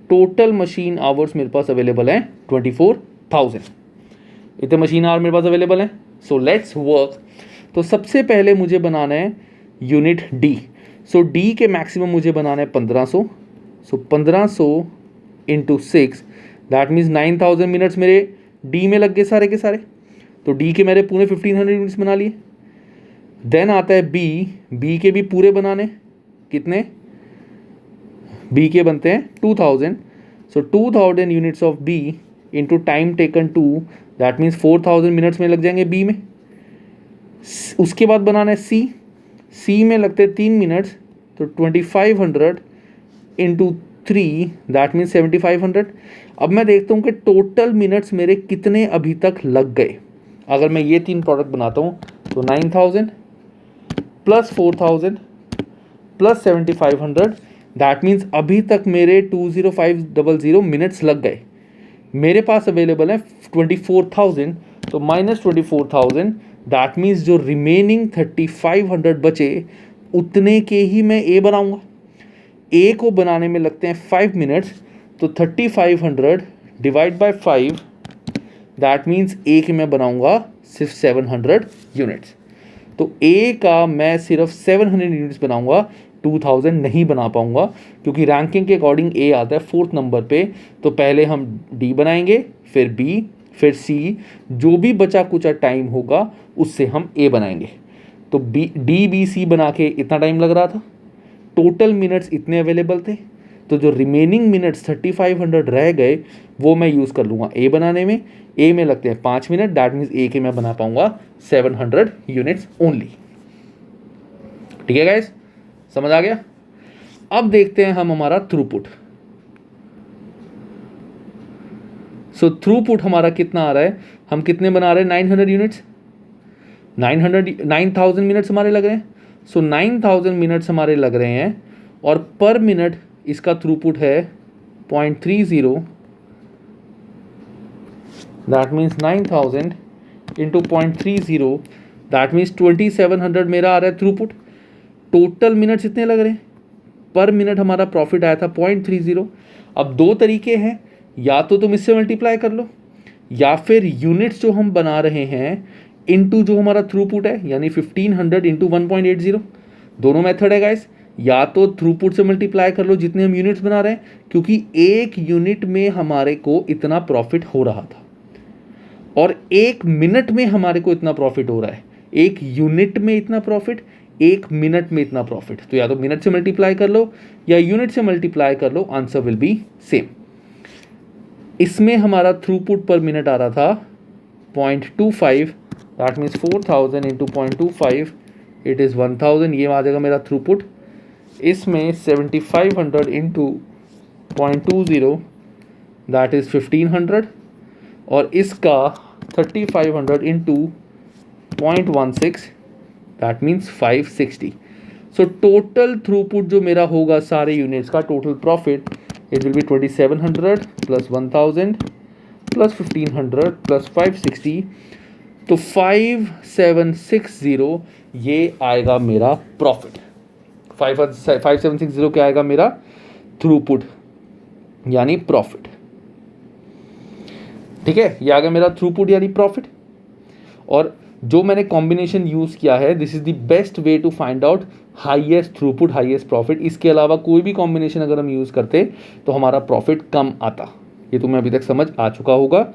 total machine hours मेरे पास अवेलेबल हैं 24,000. इतने मशीन आवर मेरे पास अवेलेबल हैं. So let's work. तो सबसे पहले मुझे बनाना है यूनिट डी. सो डी के मैक्सिमम मुझे बनाना है 1500. सो 1500 इंटू 6 दैट मीन्स 9000 मिनट्स मेरे डी में लग गए सारे के सारे. तो डी के मेरे पूरे 1500 यूनिट्स बना लिए. देन आता है बी. बी के भी पूरे बनाने. कितने? बी के बनते हैं 2000. So 2000 units of B into time taken 2 that means 4000 minutes में लग जाएंगे बी में. उसके बाद बनाना है सी. सी में लगते हैं 3 मिनट्स, तो 2500 इंटू 3 दैट मीन्स 7500. अब मैं देखता हूँ कि टोटल मिनट्स मेरे कितने अभी तक लग गए. अगर मैं ये 3 प्रोडक्ट बनाता हूँ तो 9000 प्लस 4000 प्लस 7500 दैट मीन्स अभी तक मेरे 20500 मिनट्स लग गए. मेरे पास अवेलेबल है 24,000, तो माइनस 24,000 दैट मीन्स जो रिमेनिंग 3500 बचे उतने के ही मैं ए बनाऊंगा. ए को बनाने में लगते हैं 5 मिनट्स, तो 3500 डिवाइड बाय 5 दैट मीन्स ए के मैं बनाऊंगा सिर्फ 700 यूनिट्स. तो ए का मैं सिर्फ 700 यूनिट्स बनाऊंगा, 2000 नहीं बना पाऊंगा क्योंकि रैंकिंग के अकॉर्डिंग ए आता है 4th नंबर पे. तो पहले हम डी बनाएंगे, फिर बी, फिर सी. जो भी बचा कुचा टाइम होगा उससे हम ए बनाएंगे. तो डी बी सी बना के इतना टाइम लग रहा था. टोटल मिनट्स इतने अवेलेबल थे, तो जो रिमेनिंग मिनट्स 3500 रह गए वो मैं यूज़ कर लूँगा ए बनाने में. ए में लगते हैं 5 मिनट, दैट मीन्स ए के मैं बना पाऊंगा 700 यूनिट्स ओनली. ठीक है गाइस, समझ आ गया. अब देखते हैं हम हमारा थ्रूपुट. सो थ्रूपुट हमारा कितना आ रहा है? हम कितने बना रहे हैं? 900 यूनिट्स. 9000 मिनट्स हमारे लग रहे हैं. सो 9000 मिनट्स हमारे लग रहे हैं और पर मिनट इसका थ्रूपुट है 0.30. That means 9000 into 0.30 that means 2700 मेरा आ रहा है थ्रूपुट. टोटल मिनट्स इतने लग रहे हैं. पर मिनट हमारा प्रॉफिट आया था 0.30. अब 2 तरीके हैं, या तो तुम इससे मल्टीप्लाई कर लो या फिर यूनिट्स जो हम बना रहे हैं इनटू जो हमारा थ्रूपुट है यानी 1500 इंटू 1.80. दोनों मेथड है गाइस. या तो थ्रूपुट से मल्टीप्लाई कर लो जितने हम यूनिट्स बना रहे हैं, क्योंकि एक यूनिट में हमारे को इतना प्रॉफिट हो रहा था और 1 मिनट में हमारे को इतना प्रॉफिट हो रहा है. 1 यूनिट में इतना प्रॉफिट, 1 मिनट में इतना प्रॉफिट. तो या तो मिनट से मल्टीप्लाई कर लो या यूनिट से मल्टीप्लाई कर लो, आंसर विल बी सेम. इसमें हमारा थ्रूपुट पर मिनट आ रहा था 0.25. That means 4000 into 0.25 it is 1000. ये आ जाएगा मेरा थ्रूपुट. इसमें 7500 इंटू 0.20 दैट इज़ 1500 और इसका 3500 into 0.16 that means 560. So total throughput जो मेरा होगा सारे यूनिट्स का total profit it will be 2700 plus 1000 plus 1500 plus 560. तो 5760 ये आएगा मेरा प्रॉफिट. 5760 क्या आएगा मेरा थ्रूपुट यानी प्रॉफिट. ठीक है, ये आ गया मेरा थ्रूपुट यानी प्रॉफिट। और जो मैंने कॉम्बिनेशन यूज़ किया है, this is the best way to find out highest throughput highest profit. इसके अलावा कोई भी कॉम्बिनेशन अगर हम यूज़ करते तो हमारा प्रॉफिट कम आता। ये तुम्हें अभी तक समझ आ चुका होगा।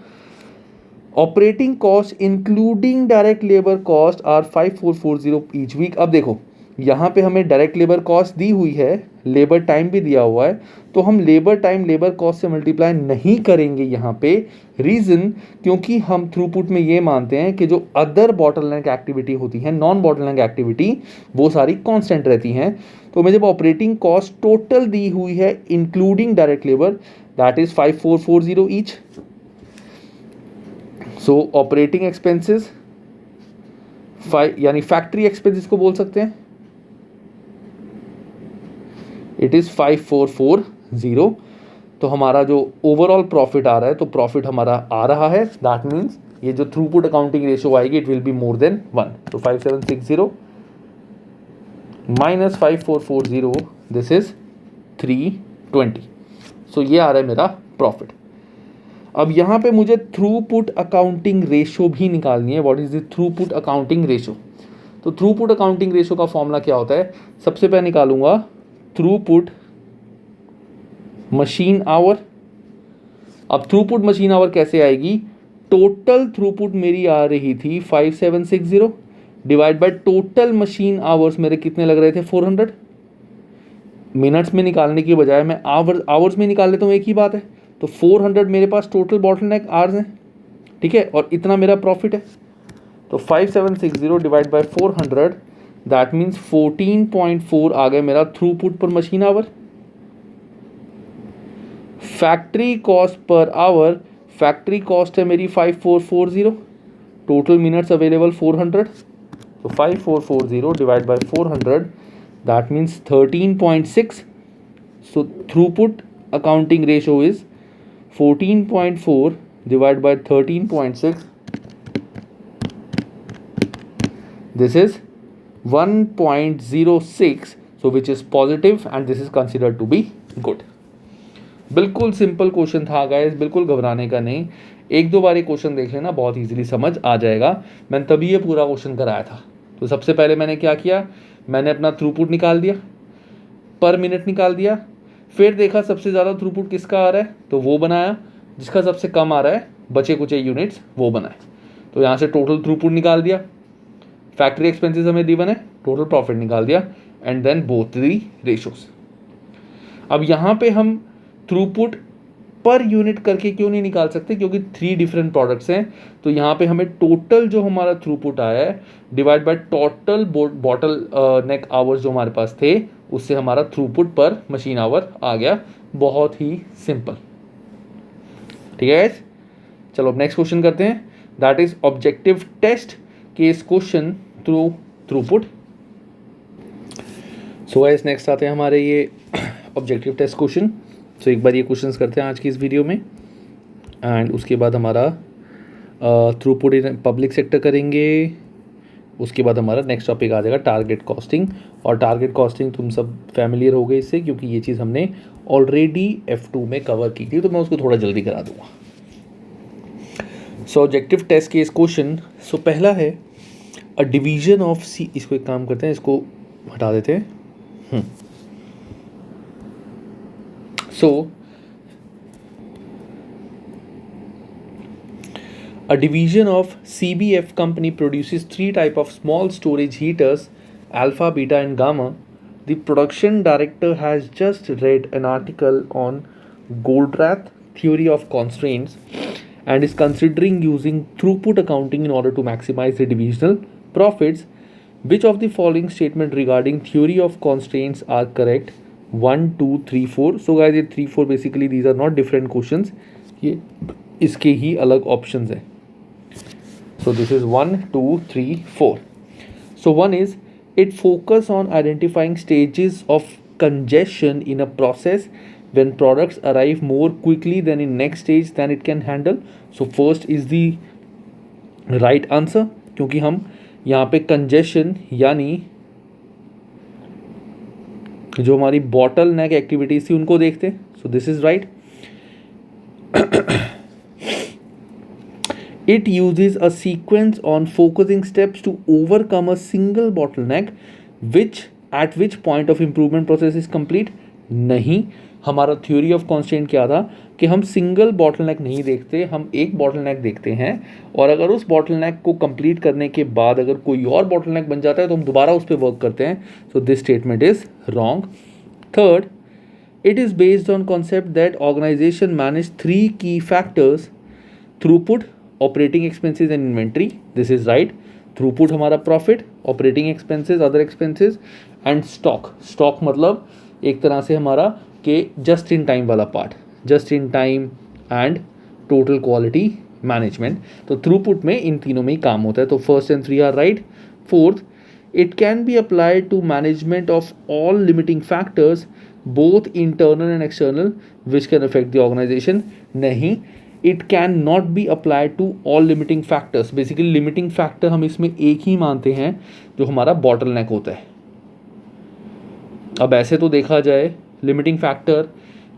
Operating cost including direct labour cost are 5440 each week. अब देखो यहाँ पे हमें डायरेक्ट लेबर कॉस्ट दी हुई है, लेबर टाइम भी दिया हुआ है, तो हम लेबर टाइम लेबर कॉस्ट से मल्टीप्लाई नहीं करेंगे यहाँ पे। रीज़न, क्योंकि हम थ्रूपुट में ये मानते हैं कि जो अदर बॉटलनेक एक्टिविटी होती है, नॉन बॉटलनेक एक्टिविटी, वो सारी कांस्टेंट रहती हैं। तो मैं जब ऑपरेटिंग कॉस्ट टोटल दी हुई है including direct labour, that is 5440 each. So operating expenses यानी फैक्ट्री एक्सपेंसेस को बोल सकते हैं, इट इज 5440। तो हमारा जो ओवरऑल प्रॉफिट आ रहा है, तो प्रॉफिट हमारा आ रहा है, दैट मीन्स ये जो थ्रूपुट अकाउंटिंग रेशियो आएगी it will be more than 1। तो 5760 माइनस 5440, दिस इज 320। सो ये आ रहा है मेरा प्रॉफिट। अब यहाँ पे मुझे थ्रूपुट अकाउंटिंग रेशियो भी निकालनी है। What is the throughput accounting ratio? तो थ्रूपुट अकाउंटिंग रेशियो का फॉर्मूला क्या होता है? सबसे पहले निकालूंगा थ्रूपुट मशीन आवर। अब थ्रूपुट मशीन आवर कैसे आएगी? टोटल थ्रूपुट मेरी आ रही थी 5760 divide by total machine hours मेरे कितने लग रहे थे? 400। मिनट्स में निकालने की बजाय मैं आवर्स में निकाल लेता हूँ, एक ही बात है। तो 400 मेरे पास टोटल बॉटलनेक आवर्स हैं, ठीक है, और इतना मेरा प्रॉफिट है। तो 5760 डिवाइड बाय 400, दैट मीन्स 14.4 आ गया मेरा थ्रूपुट पर machine our. Factory cost per hour, factory cost है मेरी 5440, टोटल मिनट्स अवेलेबल 400, तो 5440 divide by 400, that means 13.6। So throughput accounting ratio is 14.4 divided by 13.6, this is 1.06, so which is positive and this is considered to be good। बिल्कुल simple question था guys, बिल्कुल घबराने का नहीं। एक दो बार ये क्वेश्चन देख लेना, बहुत इजीली समझ आ जाएगा। मैंने तभी ये पूरा क्वेश्चन कराया था। तो सबसे पहले मैंने क्या किया, मैंने अपना थ्रूपुट निकाल दिया, पर मिनट निकाल दिया, फिर देखा सबसे ज़्यादा थ्रूपुट किसका आ रहा है, तो वो बनाया, जिसका सबसे कम आ रहा है बचे कुचे यूनिट्स वो बनाए। तो यहाँ से टोटल थ्रूपुट निकाल दिया, फैक्ट्री एक्सपेंसेस हमें दी बने, टोटल प्रॉफिट निकाल दिया, and then both the ratios. अब यहाँ पे हम थ्रूपुट पर यूनिट करके क्यों नहीं निकाल सकते? क्योंकि 3 डिफरेंट प्रोडक्ट्स हैं। तो यहाँ पे हमें टोटल जो हमारा थ्रूपुट आया है divide by total bottle neck hours जो हमारे पास थे, उससे हमारा थ्रूपुट पर मशीन आवर आ गया। बहुत ही सिंपल, ठीक है। चलो अब नेक्स्ट क्वेश्चन करते हैं, that is objective test case question through throughput. So guys next आते हैं हमारे ये ऑब्जेक्टिव टेस्ट क्वेश्चन। सो एक बार ये क्वेश्चंस करते हैं आज की इस वीडियो में, एंड उसके बाद हमारा थ्रूपुट इन पब्लिक सेक्टर करेंगे। उसके बाद हमारा नेक्स्ट टॉपिक आ जाएगा टारगेट कॉस्टिंग। और टारगेट कॉस्टिंग तुम सब फैमिलियर हो गए इससे, क्योंकि ये चीज़ हमने ऑलरेडी F2 में कवर की थी, तो मैं उसको थोड़ा जल्दी करा दूंगा। So objective test case question. So पहला है अ डिवीजन ऑफ सी। इसको एक काम करते हैं, इसको हटा देते हैं। सो a division of CBF company produces 3 type of small storage heaters, alpha, beta and gamma. The production director has just read an article on Goldratt theory of constraints and is considering using throughput accounting in order to maximize the divisional profits. Which of the following statement regarding theory of constraints are correct? 1, 2, 3, 4. So guys, ये 3, 4 basically these are not different questions. ये इसके ही अलग options हैं. So this is 1, 2, 3, 4. So one is, it focus on identifying stages of congestion in a process when products arrive more quickly than in next stage than it can handle. So first is the right answer, क्योंकि हम यहाँ पे congestion यानी जो हमारी bottle नेक activities थी उनको देखते हैं। So this is right. It uses a sequence on focusing steps to overcome a single bottleneck which at which point of improvement process is complete. नहीं, हमारा थ्योरी ऑफ कॉन्स्टेंट क्या था कि हम सिंगल बॉटलनेक नहीं देखते, हम एक बॉटलनेक देखते हैं और अगर उस बॉटलनेक को कंप्लीट करने के बाद अगर कोई और बॉटलनेक बन जाता है तो हम दोबारा उस पर वर्क करते हैं. So this statement is wrong. Third, it is based on concept that organization manage three key factors: throughput, operating expenses and inventory. This is right. Throughput हमारा profit, operating expenses, other expenses and stock. Stock मतलब एक तरह से हमारा के just in time वाला part, just in time and total quality management. तो throughput में इन तीनों में ही काम होता है. तो first and three are right. Fourth, it can be applied to management of all limiting factors, both internal and external, which can affect the organization. नहीं, it can not be applied to all limiting factors. Basically limiting factor हम इसमें एक ही मानते हैं जो हमारा bottleneck होता है. अब ऐसे तो देखा जाए लिमिटिंग फैक्टर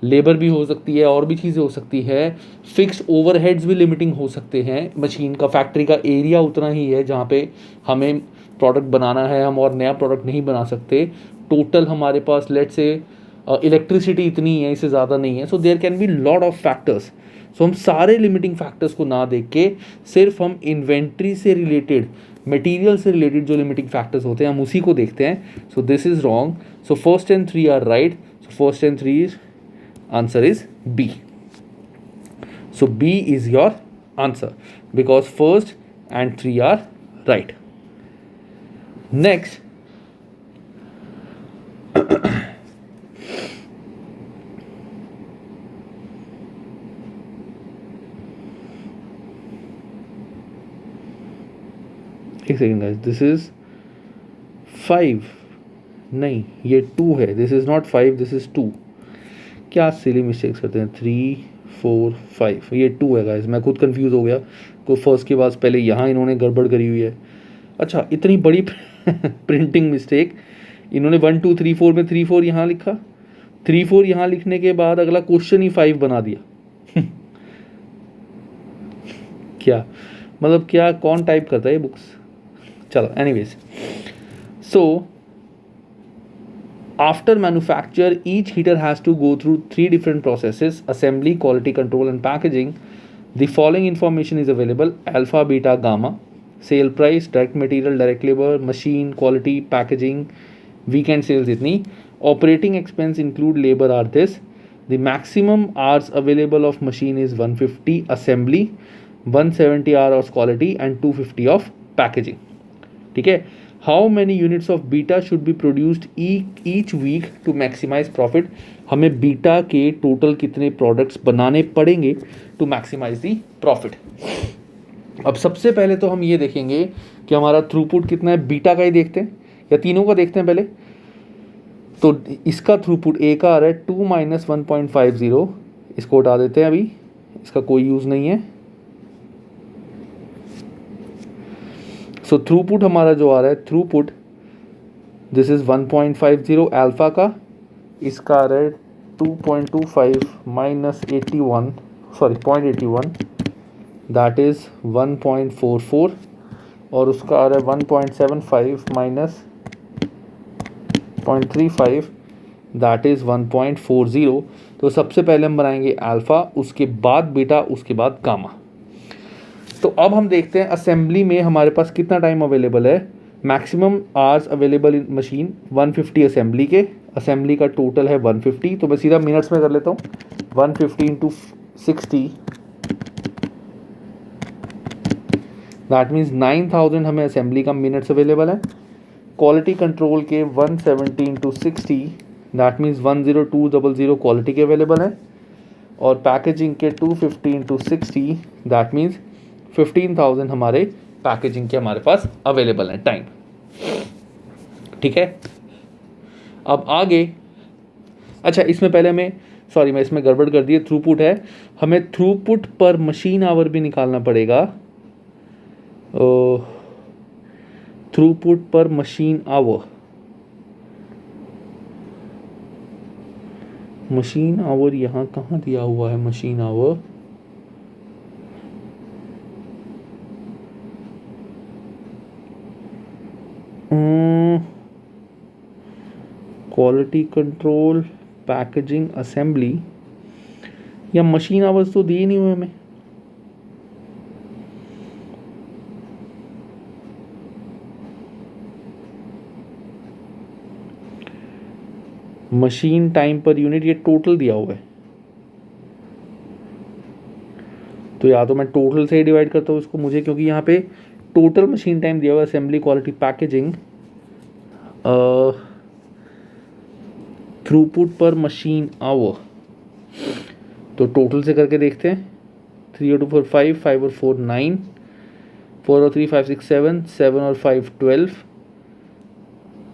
लेबर भी हो सकती है और भी चीज़ें हो सकती है, फिक्स्ड ओवरहेड्स भी लिमिटिंग हो सकते हैं. मशीन का फैक्ट्री का एरिया उतना ही है जहाँ पे हमें प्रोडक्ट बनाना है, हम और नया प्रोडक्ट नहीं बना सकते. टोटल हमारे पास लेट से इलेक्ट्रिसिटी इतनी है, इससे ज़्यादा नहीं है. So there can be lot of factors. So हम सारे लिमिटिंग फैक्टर्स को ना देख के सिर्फ हम इन्वेंट्री से रिलेटेड, मटेरियल से रिलेटेड जो लिमिटिंग फैक्टर्स होते हैं हम उसी को देखते हैं. So this is wrong. So first and three are right. So first and three is answer is B. So B is your answer because first and three are right. Next, एक second guys, this is 5 नहीं, ये 2 है. This is not 5, this is 2. क्या silly mistakes करते हैं. 3 4 5, ये 2 है guys. मैं खुद कंफ्यूज हो गया को फर्स्ट के बाद पहले यहाँ इन्होंने गड़बड़ करी हुई है. अच्छा, इतनी बड़ी प्रिंटिंग मिस्टेक. इन्होंने 1 2 3 4 में 3 4 यहाँ लिखा, 3 4 यहाँ लिखने के बाद अगला क्वेश्चन ही 5 बना दिया. क्या मतलब, क्या कौन टाइप करता है ये बुक्स. चलो anyways. So after manufacture each heater has to go through 3 different processes: assembly, quality control and packaging. The following information is available: alpha, beta, gamma. Sale price, direct material, direct labor, machine, quality, packaging, weekend sales itni. Operating expense include labor are this. The maximum hours available of machine is 150 assembly, 170 hours quality and 250 of packaging. ठीक है. How many units of beta should be produced each week to maximize profit? हमें beta के total कितने products बनाने पड़ेंगे to maximise the profit. अब सबसे पहले तो हम ये देखेंगे कि हमारा थ्रूपुट कितना है. बीटा का ही देखते हैं या तीनों का देखते हैं पहले. तो इसका थ्रूपुट ए का आ रहा है 2 माइनस 1.50. इसको हटा देते हैं, अभी इसका कोई यूज़ नहीं है. सो थ्रूपुट हमारा जो आ रहा है, थ्रूपुट दिस इज 1.50 अल्फा का. इसका आ रहा है 2.25 माइनस 81, सॉरी 0.81, दैट इज़ 1.44. और उसका आ रहा है 1.75 माइनस 0.35, दैट इज़ 1.40. तो सबसे पहले हम बनाएंगे अल्फ़ा, उसके बाद बीटा, उसके बाद गामा. तो अब हम देखते हैं असेंबली में हमारे पास कितना टाइम अवेलेबल है. Maximum hours available in machine 150 assembly के. असेंबली का टोटल है 150, तो मैं सीधा मिनट्स में कर लेता हूँ. 150 इंटू 60, दैट मीन्स 9000 हमें असेंबली का मिनट्स अवेलेबल है. क्वालिटी कंट्रोल के 170 इंटू 60, दैट मीन्स 10200 क्वालिटी के अवेलेबल है. और पैकेजिंग के 250 इंटू 60, दैट मीन्स 15,000 हमारे पैकेजिंग के हमारे पास अवेलेबल है टाइम. ठीक है. अब आगे, अच्छा इसमें पहले हमें, सॉरी मैं इसमें गड़बड़ कर दी. थ्रूपुट है, हमें थ्रूपुट पर मशीन आवर भी निकालना पड़ेगा. थ्रूपुट पर मशीन आवर, मशीन आवर यहाँ कहाँ दिया हुआ है. Machine our quality control, packaging, assembly, या मशीन आवर्स तो दिए नहीं हुए हमें। मशीन टाइम पर यूनिट, ये टोटल दिया हुआ है, तो या तो मैं टोटल से ही डिवाइड करता हूँ इसको, मुझे क्योंकि यहाँ पे टोटल मशीन टाइम दिया हुआ है, असेंबली, क्वालिटी, पैकेजिंग, थ्रूपुट पर मशीन आवर, तो टोटल से करके देखते हैं। 3 और 2 4 5, 5 और 4 9, 4 और 3 5 6 7, 7 और 5 12,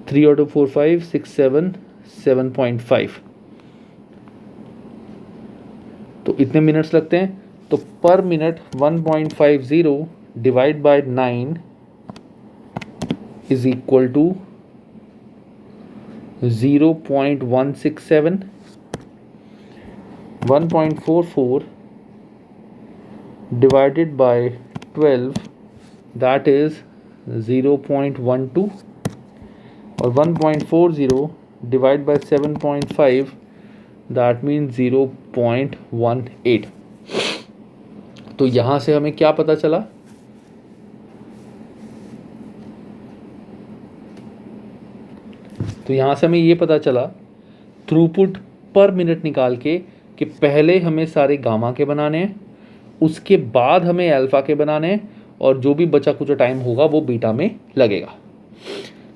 3 और 2 4 5 6 7, 7.5, तो इतने मिनट्स लगते हैं। तो पर minute 1.50 divide by 9 is equal to 0.167, 1.44 divided by 12, that is 0.12, और 1.40 divided by 7.5, that means 0.18। तो यहाँ से हमें क्या पता चला? तो यहाँ से हमें ये पता चला थ्रूपुट पर मिनट निकाल के कि पहले हमें सारे गामा के बनाने हैं, उसके बाद हमें अल्फ़ा के बनाने हैं, और जो भी बचा कुछ टाइम होगा वो बीटा में लगेगा।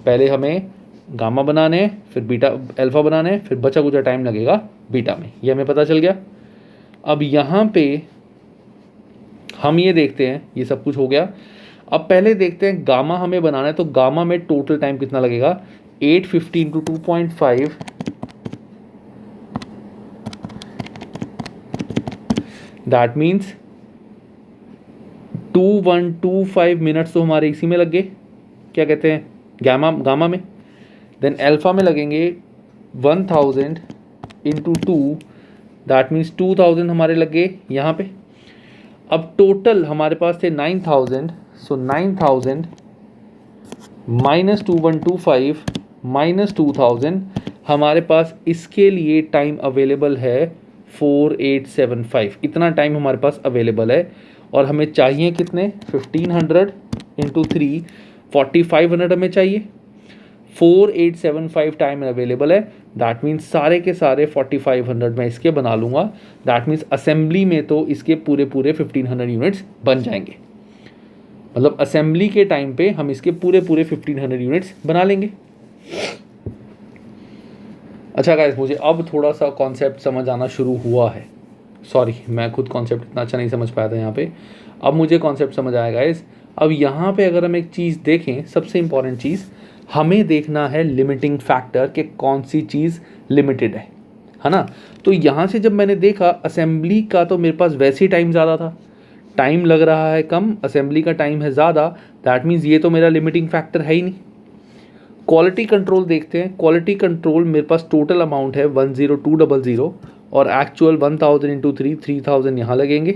पहले हमें गामा बनाने हैं, फिर बीटा अल्फ़ा बनाने हैं, फिर बचा कुछ टाइम लगेगा बीटा में, ये हमें पता चल गया। अब यहाँ पे हम ये देखते हैं, ये सब कुछ हो गया। अब पहले देखते हैं गामा हमें बनाना है, तो गामा में टोटल टाइम कितना लगेगा? 850 इंटू 2.5, दैट मीन्स 2125 मिनट्स तो हमारे इसी में लग गए, क्या कहते हैं, गामा में। देन अल्फा में लगेंगे 1000 इंटू 2, दैट मीन्स 2000 हमारे लग गए यहाँ पे। अब टोटल हमारे पास थे 9000, सो 9000 माइनस 2125 माइनस 2000, हमारे पास इसके लिए टाइम अवेलेबल है 4875, इतना टाइम हमारे पास अवेलेबल है। और हमें चाहिए कितने? 1500 इंटू 3, 4500 हमें चाहिए। 4875 टाइम अवेलेबल है, दैट मीन्स सारे के सारे 4500 मैं इसके बना लूँगा। दैट मीन्स असेंबली में तो इसके पूरे 1500 यूनिट्स बन जाएंगे, मतलब असेंबली के टाइम पे हम इसके पूरे 1500 यूनिट्स बना लेंगे। अच्छा गाइस, मुझे अब थोड़ा सा कॉन्सेप्ट समझ आना शुरू हुआ है। सॉरी, मैं खुद कॉन्सेप्ट इतना अच्छा नहीं समझ पाया था यहाँ पे, अब मुझे कॉन्सेप्ट समझ आया गाइस। अब यहाँ पे अगर हम एक चीज़ देखें, सबसे इम्पॉर्टेंट चीज़ हमें देखना है लिमिटिंग फैक्टर कि कौन सी चीज़ लिमिटेड है ना। तो यहाँ से जब मैंने देखा असेंबली का, तो मेरे पास वैसे ही टाइम ज़्यादा था, टाइम लग रहा है कम, असेंबली का टाइम है ज़्यादा, दैट मीन्स ये तो मेरा लिमिटिंग फैक्टर है ही नहीं। क्वालिटी कंट्रोल देखते हैं। क्वालिटी कंट्रोल मेरे पास टोटल अमाउंट है 10200 और एक्चुअल 1000 इंटू 3, 3000 यहाँ लगेंगे,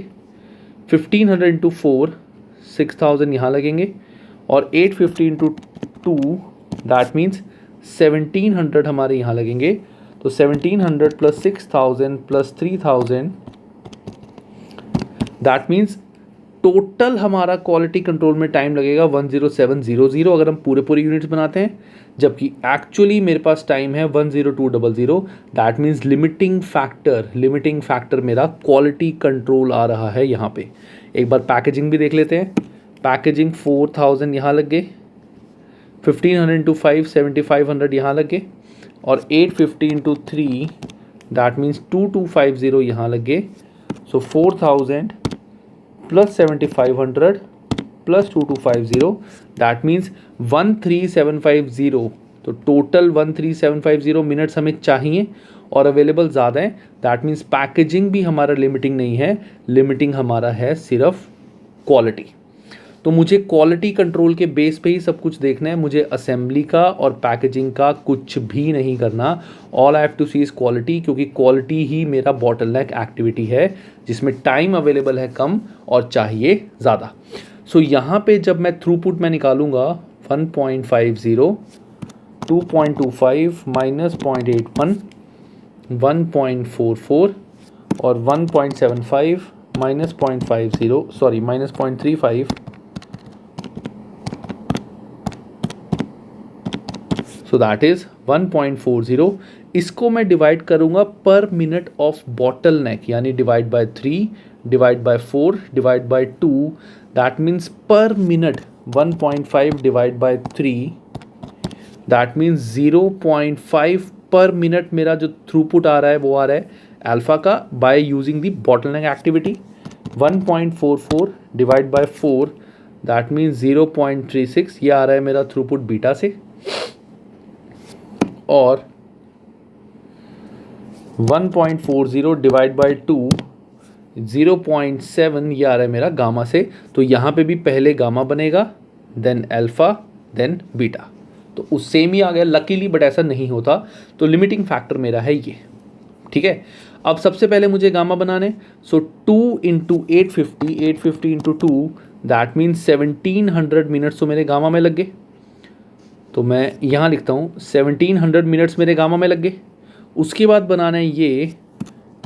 1500 इंटू 4, 6000 यहाँ लगेंगे, और 850 इंटू 2, दैट मीन्स 1700 हमारे यहाँ लगेंगे। तो 1700 plus 6000 plus 3000, that means total हमारा क्वालिटी कंट्रोल में टाइम लगेगा 10700 अगर हम पूरे यूनिट्स बनाते हैं, जबकि एक्चुअली मेरे पास टाइम है 10200। दैट मीन्स लिमिटिंग फैक्टर मेरा क्वालिटी कंट्रोल आ रहा है यहाँ पे। एक बार पैकेजिंग भी देख लेते हैं। पैकेजिंग 4000 यहाँ लग गए, 1500 इंटू 5, 7500 यहाँ लग गए, और 850 इंटू 3, दैट मीन्स 2250 यहाँ लग गए। सो 4000 प्लस 7500 प्लस 2250, दैट मीन्स 13750। तो टोटल 13750 मिनट्स हमें चाहिए और अवेलेबल ज़्यादा है। दैट मीन्स पैकेजिंग भी हमारा लिमिटिंग नहीं है, लिमिटिंग हमारा है सिर्फ क्वालिटी। तो मुझे क्वालिटी कंट्रोल के बेस पे ही सब कुछ देखना है, मुझे असेंबली का और पैकेजिंग का कुछ भी नहीं करना। All I have to see is quality, क्योंकि क्वालिटी ही मेरा बॉटलनेक एक्टिविटी है जिसमें टाइम अवेलेबल है कम और चाहिए ज़्यादा। सो यहाँ पे जब मैं थ्रूपुट में निकालूंगा 1.50, 2.25 माइनस 0.81, 1.44 और 1.75 minus 0.50, sorry minus 0.35, so that is 1.40। इसको मैं डिवाइड करूंगा पर मिनट ऑफ बॉटल नेक, यानी divide by 3, divide by 4, divide by 2, that means पर minute 1.5 divide by 3, that means 0.5 पर मिनट मेरा जो थ्रूपुट आ रहा है वो आ रहा है अल्फा का by using the bottle neck activity. 1.44 divide by 4, that means 0.36, ये आ रहा है मेरा थ्रूपुट बीटा से, और 1.40 डिवाइड बाई 2, 0.7 ये आ रहा है मेरा गामा से। तो यहाँ पे भी पहले गामा बनेगा, देन अल्फा, देन बीटा, तो उस सेम ही आ गया लकीली, बट ऐसा नहीं होता, तो लिमिटिंग फैक्टर मेरा है ये। ठीक है, अब सबसे पहले मुझे गामा बनाने, सो 2 into 850, 850 into 2, that means 1700 minutes तो मेरे गामा में लग गए। तो मैं यहाँ लिखता हूँ 1700 मिनट्स मेरे गामा में लग गए। उसके बाद बनाना है ये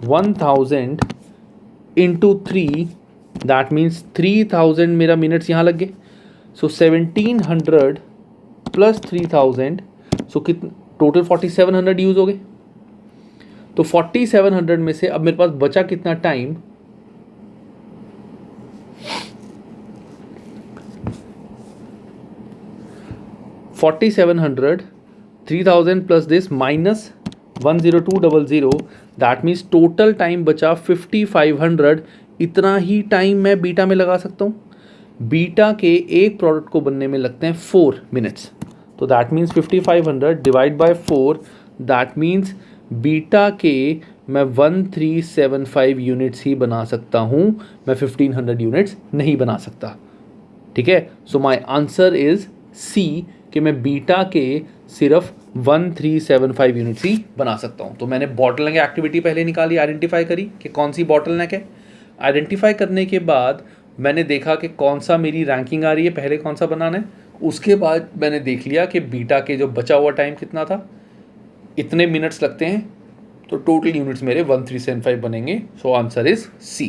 1000 इंटू 3, दैट मीन्स 3000 मेरा मिनट्स यहाँ लग गए। सो 1700 प्लस 3000, सो कितना टोटल 4700 यूज़ हो गए। तो 4700 में से अब मेरे पास बचा कितना time, 4700, 3000 plus this minus 10200, that means total time बचा 5500। इतना ही टाइम मैं बीटा में लगा सकता हूँ। बीटा के एक प्रोडक्ट को बनने में लगते हैं 4 मिनट्स, तो that means 5500 divide by 4, that means beta के मैं 1375 यूनिट्स ही बना सकता हूँ, मैं 1500 यूनिट्स नहीं बना सकता। ठीक है, so my answer is C, कि मैं बीटा के सिर्फ 1375 यूनिट्स ही बना सकता हूँ। तो मैंने बॉटल नेक एक्टिविटी पहले निकाली, आइडेंटिफाई करी कि कौन सी बॉटल नेक है। आइडेंटिफाई करने के बाद मैंने देखा कि कौन सा मेरी रैंकिंग आ रही है, पहले कौन सा बनाना है। उसके बाद मैंने देख लिया कि बीटा के जो बचा हुआ टाइम कितना था, इतने मिनट्स लगते हैं, तो टोटल यूनिट्स मेरे 1375 बनेंगे। So answer is C.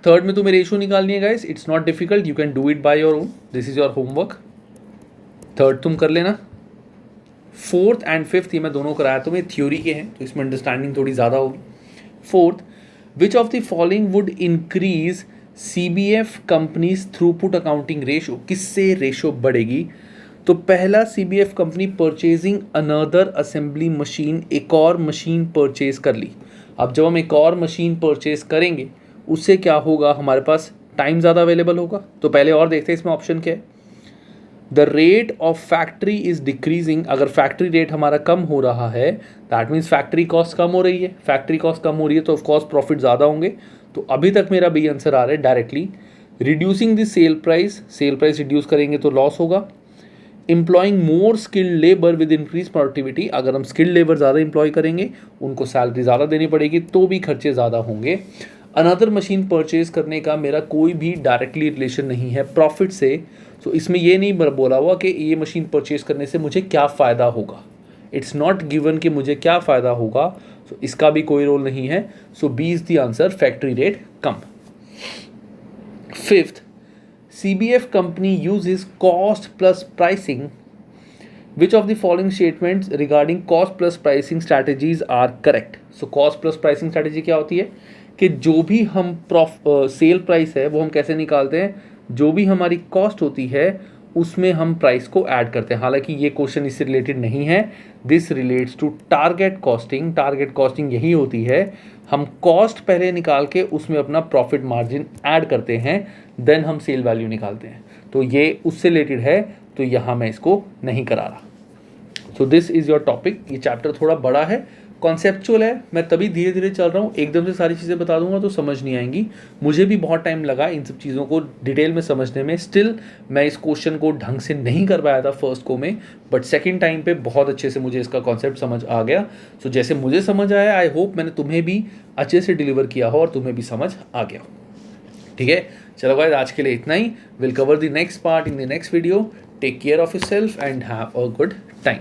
Third में तुम्हें रेशियो निकालनी है guys, it's not difficult, you can do it by your own, this is your homework. Third तुम कर लेना। फोर्थ एंड फिफ्थ ये मैं दोनों कराया, तुम्हें थ्योरी के हैं तो इसमें अंडरस्टैंडिंग थोड़ी ज़्यादा होगी। Fourth, which of the following would increase CBF companies throughput accounting ratio, किससे रेशियो बढ़ेगी। तो पहला, CBF company purchasing another assembly machine, एक और मशीन परचेज कर ली। अब जब हम एक और मशीन परचेज करेंगे उससे क्या होगा, हमारे पास टाइम ज़्यादा अवेलेबल होगा। तो पहले और देखते हैं इसमें ऑप्शन क्या है। The rate of factory is decreasing, अगर फैक्ट्री रेट हमारा कम हो रहा है दैट मीन्स फैक्ट्री कॉस्ट कम हो रही है, फैक्ट्री कॉस्ट कम हो रही है तो ऑफकोर्स प्रॉफिट ज़्यादा होंगे। तो अभी तक मेरा बी आंसर आ रहा है directly. Reducing the sale price reduce करेंगे तो लॉस होगा। Employing more skilled labour with increase productivity, अगर हम स्किल्ड लेबर ज़्यादा एम्प्लॉय करेंगे उनको सैलरी ज़्यादा देनी पड़ेगी तो भी खर्चे ज़्यादा होंगे। अनदर मशीन परचेज करने का मेरा कोई भी डायरेक्टली रिलेशन नहीं है प्रॉफिट से। सो इसमें ये नहीं बोला हुआ कि ये मशीन परचेज करने से मुझे क्या फ़ायदा होगा, इट्स नॉट गिवन कि मुझे क्या फ़ायदा होगा। सो इसका भी कोई रोल नहीं है। So B is the answer, factory rate कम। Fifth, CBF company uses cost plus pricing. Which of the following statements regarding cost plus pricing strategies are correct? So cost plus pricing strategy क्या होती है कि जो भी हम sale price है वो हम कैसे निकालते हैं, जो भी हमारी कॉस्ट होती है उसमें हम प्राइस को ऐड करते हैं। हालांकि ये क्वेश्चन इससे रिलेटेड नहीं है, this relates to target costing. Target costing यही होती है, हम कॉस्ट पहले निकाल के उसमें अपना प्रॉफिट मार्जिन ऐड करते हैं, देन हम सेल वैल्यू निकालते हैं। तो ये उससे रिलेटेड है, तो यहाँ मैं इसको नहीं करा रहा। So this is your topic. ये चैप्टर थोड़ा बड़ा है, कॉन्सेप्चुअल है, मैं तभी धीरे धीरे चल रहा हूँ, एकदम से सारी चीज़ें बता दूंगा तो समझ नहीं आएंगी। मुझे भी बहुत टाइम लगा इन सब चीज़ों को डिटेल में समझने में। स्टिल मैं इस क्वेश्चन को ढंग से नहीं कर पाया था फर्स्ट को में, बट सेकंड टाइम पे बहुत अच्छे से मुझे इसका कॉन्सेप्ट समझ आ गया। सो जैसे मुझे समझ आया, आई होप मैंने तुम्हें भी अच्छे से डिलीवर किया हो और तुम्हें भी समझ आ गया हो। ठीक है, चलो गाइस, आज के लिए इतना ही. Will cover the next part in the next video. Take care of yourself and have a good time.